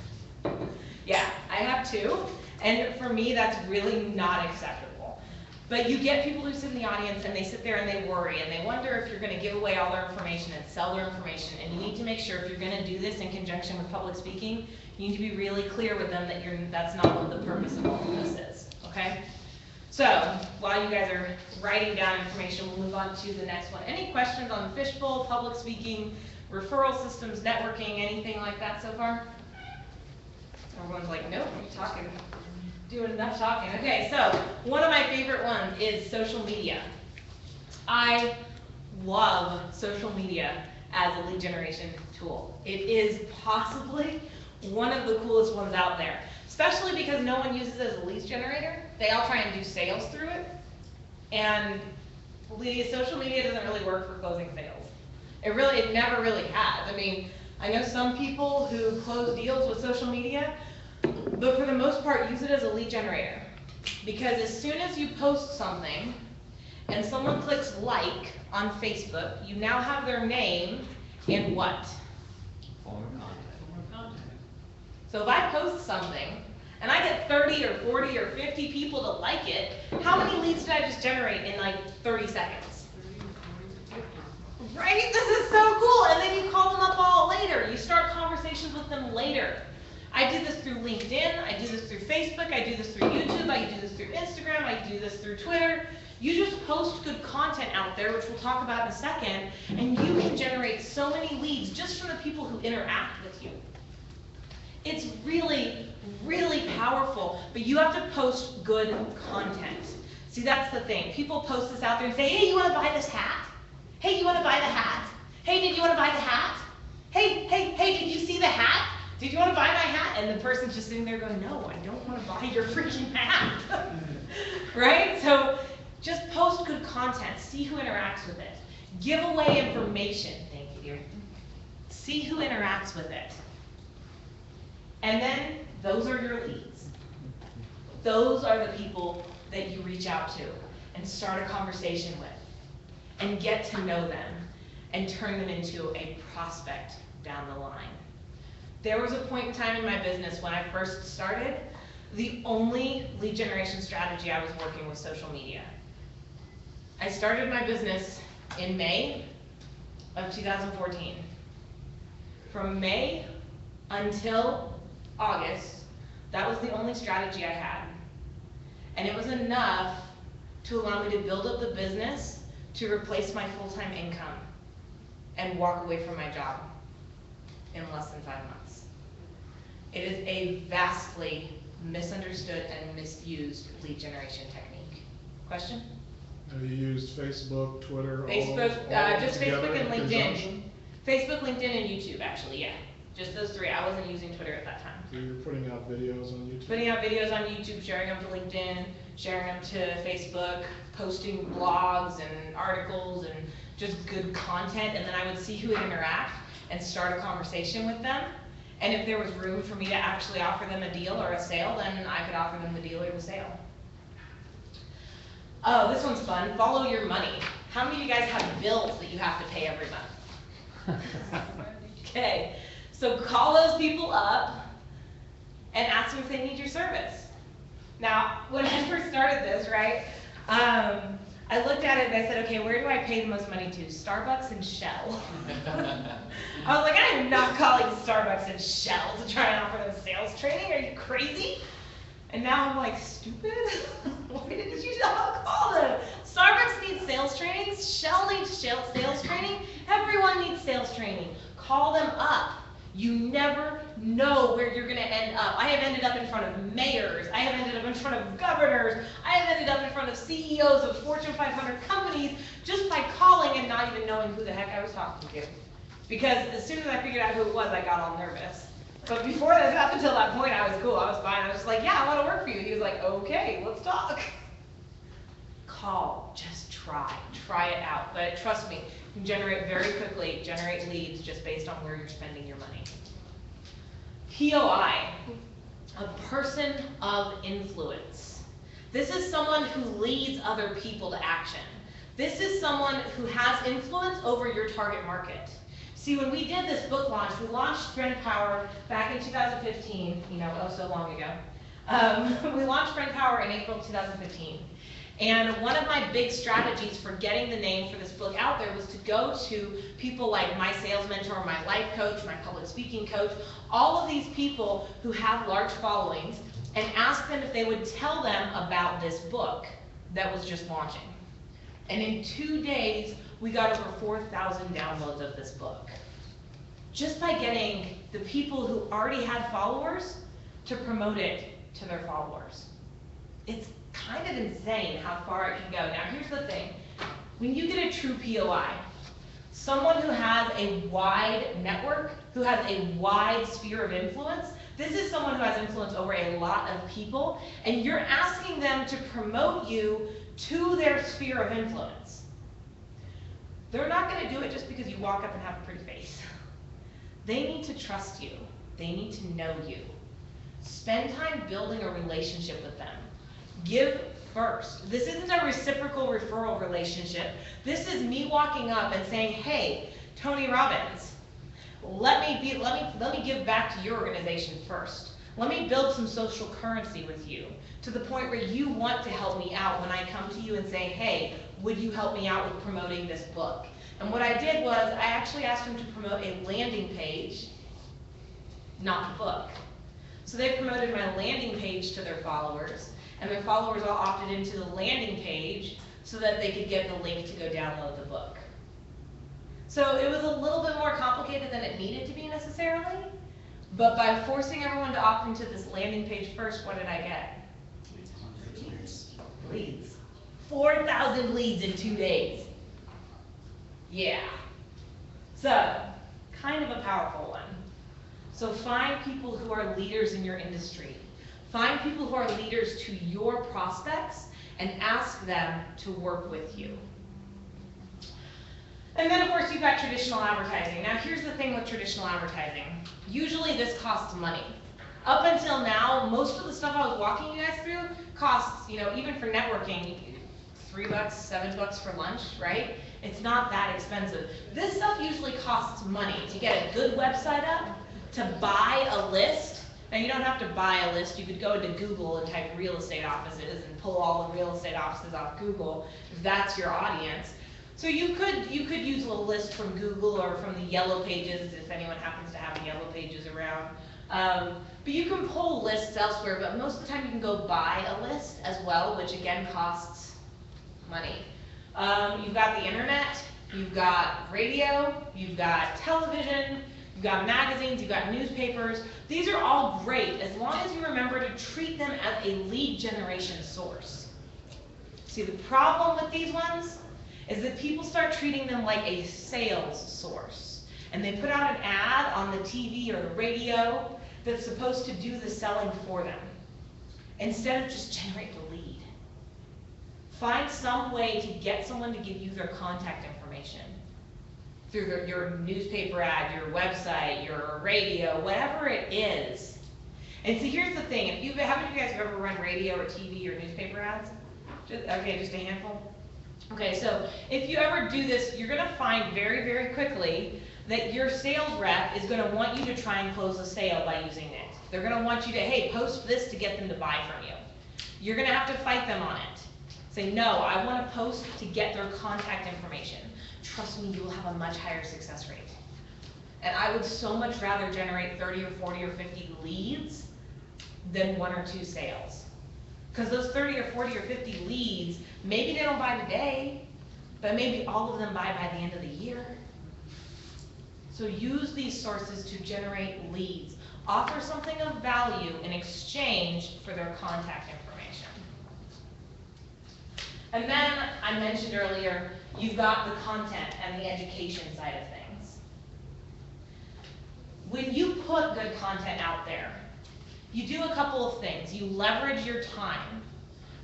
Yeah, I have too. And for me, that's really not acceptable. But you get people who sit in the audience and they sit there and they worry and they wonder if you're gonna give away all their information and sell their information. And you need to make sure if you're gonna do this in conjunction with public speaking, you need to be really clear with them that that's not what the purpose of all of this is, okay? So, while you guys are writing down information, we'll move on to the next one. Any questions on the fishbowl, public speaking, referral systems, networking, anything like that so far? Everyone's like, nope, you're talking, doing enough talking. Okay, so one of my favorite ones is social media. I love social media as a lead generation tool. It is possibly one of the coolest ones out there, especially because no one uses it as a lead generator. They all try and do sales through it, and social media doesn't really work for closing sales. It never really has. I mean, I know some people who close deals with social media, but for the most part, use it as a lead generator. Because as soon as you post something and someone clicks like on Facebook, you now have their name and what? Form contact. So if I post something and I get 30 or 40 or 50 people to like it, how many leads did I just generate in like 30 seconds? Right? This is so cool. And then you call them up all later. You start conversations with them later. I do this through LinkedIn, I do this through Facebook, I do this through YouTube, I do this through Instagram, I do this through Twitter. You just post good content out there, which we'll talk about in a second, and you can generate so many leads just from the people who interact with you. It's really, really powerful, but you have to post good content. See, that's the thing. People post this out there and say, hey, you want to buy this hat? Hey, you want to buy the hat? Hey, did you want to buy the hat? Hey, did you see the hat? Did you want to buy my hat? And the person's just sitting there going, no, I don't want to buy your freaking hat. Right? So just post good content. See who interacts with it. Give away information. Thank you, dear. See who interacts with it. And then those are your leads. Those are the people that you reach out to and start a conversation with and get to know them and turn them into a prospect down the line. There was a point in time in my business when I first started, the only lead generation strategy I was working was social media. I started my business in May of 2014. From May until August, that was the only strategy I had. And it was enough to allow me to build up the business to replace my full-time income and walk away from my job in less than 5 months. It is a vastly misunderstood and misused lead generation technique. Question? Have you used Facebook, Twitter, Facebook, just together Facebook and in LinkedIn. conjunction? Facebook, LinkedIn, and YouTube, actually, yeah. Just those three. I wasn't using Twitter at that time. So you're putting out videos on YouTube? Putting out videos on YouTube, sharing them to LinkedIn, sharing them to Facebook, posting blogs and articles and just good content, and then I would see who would interact and start a conversation with them. And if there was room for me to actually offer them a deal or a sale, then I could offer them the deal or the sale. Oh, this one's fun. Follow your money. How many of you guys have bills that you have to pay every month? Okay, so call those people up and ask them if they need your service. Now, when I first started this, right, I looked at it and I said, okay, where do I pay the most money to? Starbucks and Shell. I was like, I am not calling Starbucks and Shell to try and offer them sales training. Are you crazy? And now I'm like, stupid? Why didn't you not call them? Starbucks needs sales training. Shell needs sales training. Everyone needs sales training. Call them up. You never know where you're going to end up. I have ended up in front of mayors. I have ended up in front of governors. I have ended up in front of CEOs of Fortune 500 companies just by calling and not even knowing who the heck I was talking to. Because as soon as I figured out who it was, I got all nervous. But before that, up until that point, I was cool. I was fine. I was just like, yeah, I want to work for you. He was like, okay, let's talk. Call. Just try. Try it out. But trust me, you can generate very quickly, generate leads just based on where you're spending your money. POI, a person of influence. This is someone who leads other people to action. This is someone who has influence over your target market. See, when we did this book launch, we launched Friend Power back in 2015, oh, so long ago. We launched Friend Power in April 2015. And one of my big strategies for getting the name for this book out there was to go to people like my sales mentor, my life coach, my public speaking coach, all of these people who have large followings, and ask them if they would tell them about this book that was just launching. And in 2 days, we got over 4,000 downloads of this book. Just by getting the people who already had followers to promote it to their followers. It's kind of insane how far it can go. Now here's the thing, when you get a true POI, someone who has a wide network, who has a wide sphere of influence, this is someone who has influence over a lot of people, and you're asking them to promote you to their sphere of influence. They're not going to do it just because you walk up and have a pretty face. They need to trust you. They need to know you. Spend time building a relationship with them. Give first. This isn't a reciprocal referral relationship. This is me walking up and saying, hey, Tony Robbins, let me give back to your organization first. Let me build some social currency with you to the point where you want to help me out when I come to you and say, hey, would you help me out with promoting this book? And what I did was I actually asked them to promote a landing page, not the book. So they promoted my landing page to their followers, and their followers all opted into the landing page so that they could get the link to go download the book. So it was a little bit more complicated than it needed to be necessarily, but by forcing everyone to opt into this landing page first, what did I get? Leads. 4,000 leads in 2 days. Yeah. So, kind of a powerful one. So find people who are leaders in your industry. Find people who are leaders to your prospects and ask them to work with you. And then of course you've got traditional advertising. Now here's the thing with traditional advertising. Usually this costs money. Up until now, most of the stuff I was walking you guys through costs, even for networking, $3, $7 for lunch, right? It's not that expensive. This stuff usually costs money to get a good website up, to buy a list. Now you don't have to buy a list. You could go into Google and type real estate offices and pull all the real estate offices off Google if that's your audience. So you could use a list from Google or from the Yellow Pages if anyone happens to have Yellow Pages around. But you can pull lists elsewhere, but most of the time you can go buy a list as well, which again costs money. You've got the internet, you've got radio, you've got television, you've got magazines, you've got newspapers. These are all great as long as you remember to treat them as a lead generation source. See, the problem with these ones is that people start treating them like a sales source. And they put out an ad on the TV or the radio that's supposed to do the selling for them, instead of just generate the lead. Find some way to get someone to give you their contact information through your newspaper ad, your website, your radio, whatever it is. And so here's the thing, haven't you guys ever run radio or TV or newspaper ads? Just a handful? Okay, so if you ever do this, you're gonna find very, very quickly that your sales rep is gonna want you to try and close a sale by using it. They're gonna want you to, hey, post this to get them to buy from you. You're gonna have to fight them on it. Say, no, I wanna post to get their contact information. Trust me, you will have a much higher success rate. And I would so much rather generate 30 or 40 or 50 leads than 1 or 2 sales. Because those 30 or 40 or 50 leads, maybe they don't buy today, but maybe all of them buy by the end of the year. So use these sources to generate leads. Offer something of value in exchange for their contact information. And then, I mentioned earlier, you've got the content and the education side of things. When you put good content out there, you do a couple of things. You leverage your time,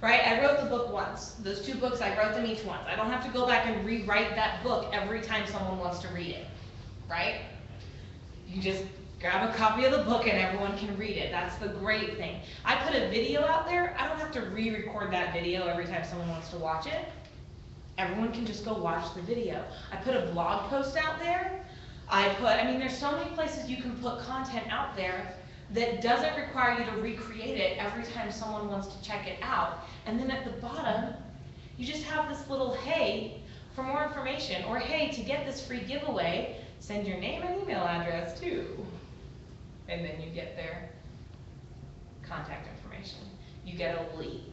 right? I wrote the book once. Those 2 books, I wrote them each once. I don't have to go back and rewrite that book every time someone wants to read it, right? You just grab a copy of the book and everyone can read it. That's the great thing. I put a video out there. I don't have to re-record that video every time someone wants to watch it. Everyone can just go watch the video. I put a blog post out there. There's so many places you can put content out there that doesn't require you to recreate it every time someone wants to check it out. And then at the bottom, You just have this little hey for more information, or hey, to get this free giveaway, send your name and email address too. And then you get their contact information. You get a lead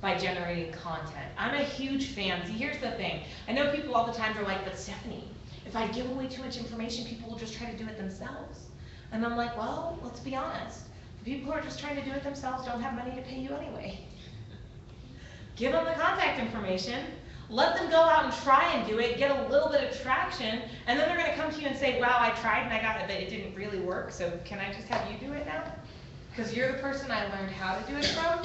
by generating content. I'm a huge fan. See, here's the thing. I know people all the time are like, but Stephanie, if I give away too much information, people will just try to do it themselves. And I'm like, well, let's be honest. The people who are just trying to do it themselves don't have money to pay you anyway. Give them the contact information, let them go out and try and do it, get a little bit of traction, and then they're gonna come to you and say, wow, I tried and I got it, but it didn't really work, so can I just have you do it now? Because you're the person I learned how to do it from.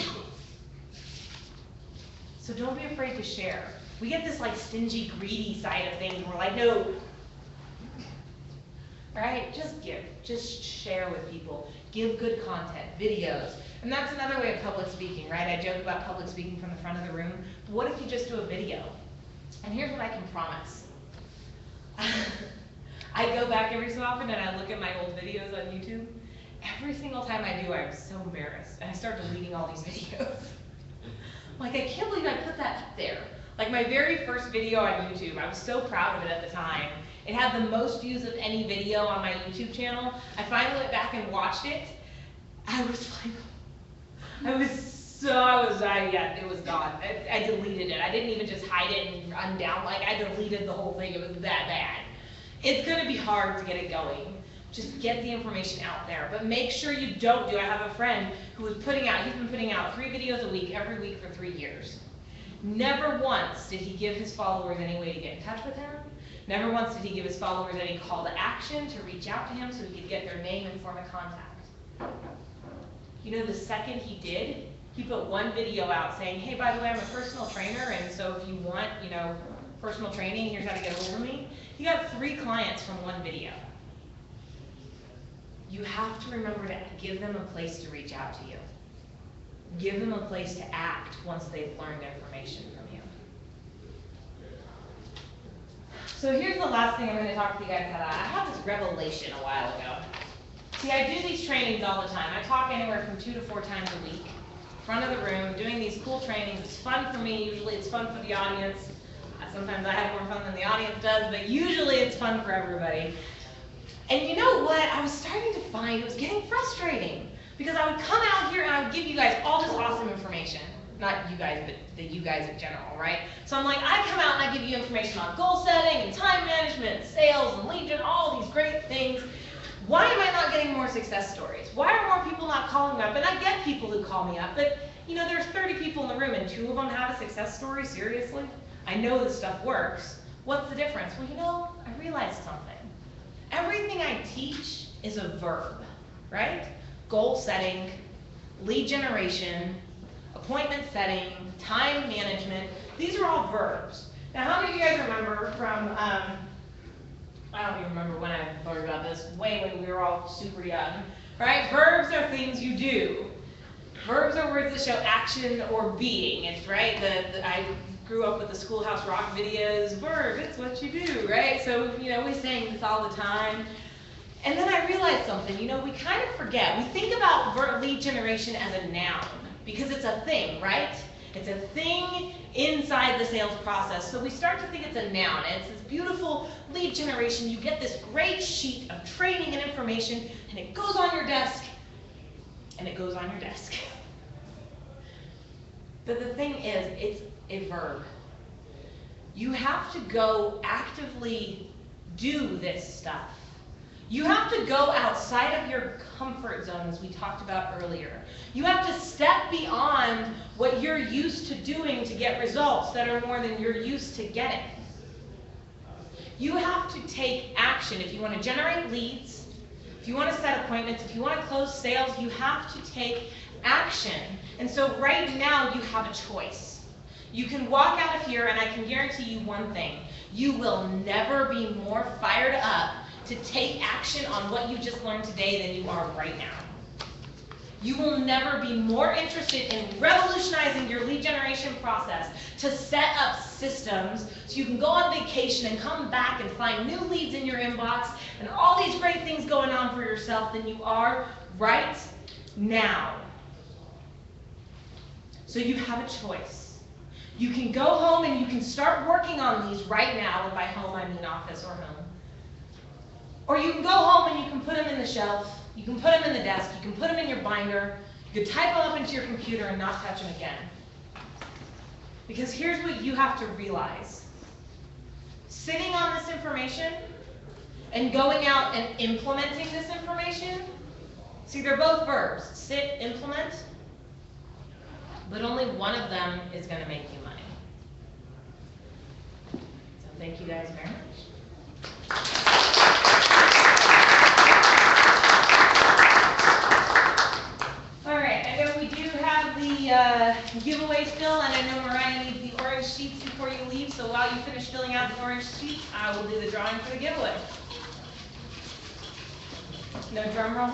So don't be afraid to share. We get this like stingy, greedy side of things, and we're like, no. Right? Just give, just share with people. Give good content, videos. And that's another way of public speaking, right? I joke about public speaking from the front of the room, but what if you just do a video? And here's what I can promise. I go back every so often and I look at my old videos on YouTube. Every single time I do, I'm so embarrassed. And I start deleting all these videos. Like, I can't believe I put that up there. Like my very first video on YouTube, I was so proud of it at the time. It had the most views of any video on my YouTube channel. I finally went back and watched it. I was like, yeah, it was gone. I deleted it. I didn't even just hide it and undown, like I deleted the whole thing. It was that bad. It's gonna be hard to get it going. Just get the information out there, but make sure you don't do. I have a friend who was he's been putting out 3 videos a week, every week for 3 years. Never once did he give his followers any way to get in touch with him. Never once did he give his followers any call to action to reach out to him so he could get their name and form a contact. You know, the second he did, he put one video out saying, hey, by the way, I'm a personal trainer, and so if you want, you know, personal training, here's how to get a hold of me. He got 3 clients from one video. You have to remember to give them a place to reach out to you. Give them a place to act once they've learned information from you. So here's the last thing I'm going to talk to you guys about. I had this revelation a while ago. See, I do these trainings all the time. I talk anywhere from 2 to 4 times a week, front of the room, doing these cool trainings. It's fun for me. Usually it's fun for the audience. Sometimes I have more fun than the audience does, but usually it's fun for everybody. And you know what? I was starting to find it was getting frustrating because I would come out here and I would give you guys all this awesome information. Not you guys, but the you guys in general, right? So I'm like, I come out and I give you information on goal setting and time management, sales and lead gen, all these great things. Why am I not getting more success stories? Why are more people not calling me up? And I get people who call me up, but you know, there's 30 people in the room and 2 of them have a success story, seriously? I know this stuff works. What's the difference? Well, you know, I realized something. Everything I teach is a verb, right? Goal setting, lead generation, appointment setting, time management. These are all verbs. Now, how many of you guys remember from, I don't even remember when I learned about this, way when we were all super young, right? Verbs are things you do. Verbs are words that show action or being. It's right. I grew up with the Schoolhouse Rock videos. Verb, it's what you do, right? So you know we sang this all the time. And then I realized something. You know, we kind of forget. We think about lead generation as a noun because it's a thing, right? It's a thing inside the sales process. So we start to think it's a noun. And it's this beautiful lead generation. You get this great sheet of training and information, and it goes on your desk. And it goes on your desk. But the thing is, it's a verb. You have to go actively do this stuff. You have to go outside of your comfort zone, as we talked about earlier. You have to step beyond what you're used to doing to get results that are more than you're used to getting. You have to take action. If you want to generate leads, if you want to set appointments, if you want to close sales, you have to take action. And so right now you have a choice. You can walk out of here and I can guarantee you one thing. You will never be more fired up to take action on what you just learned today than you are right now. You will never be more interested in revolutionizing your lead generation process to set up systems so you can go on vacation and come back and find new leads in your inbox and all these great things going on for yourself than you are right now. So you have a choice. You can go home and you can start working on these right now, and by home I mean office or home. Or you can go home and you can put them in the shelf, you can put them in the desk, you can put them in your binder, you can type them up into your computer and not touch them again. Because here's what you have to realize. Sitting on this information and going out and implementing this information, see, they're both verbs, sit, implement, but only one of them is going to make you money. So thank you guys very much. All right, I know we do have the giveaway still, and I know Mariah needs the orange sheets before you leave, so while you finish filling out the orange sheets, I will do the drawing for the giveaway. No drum roll?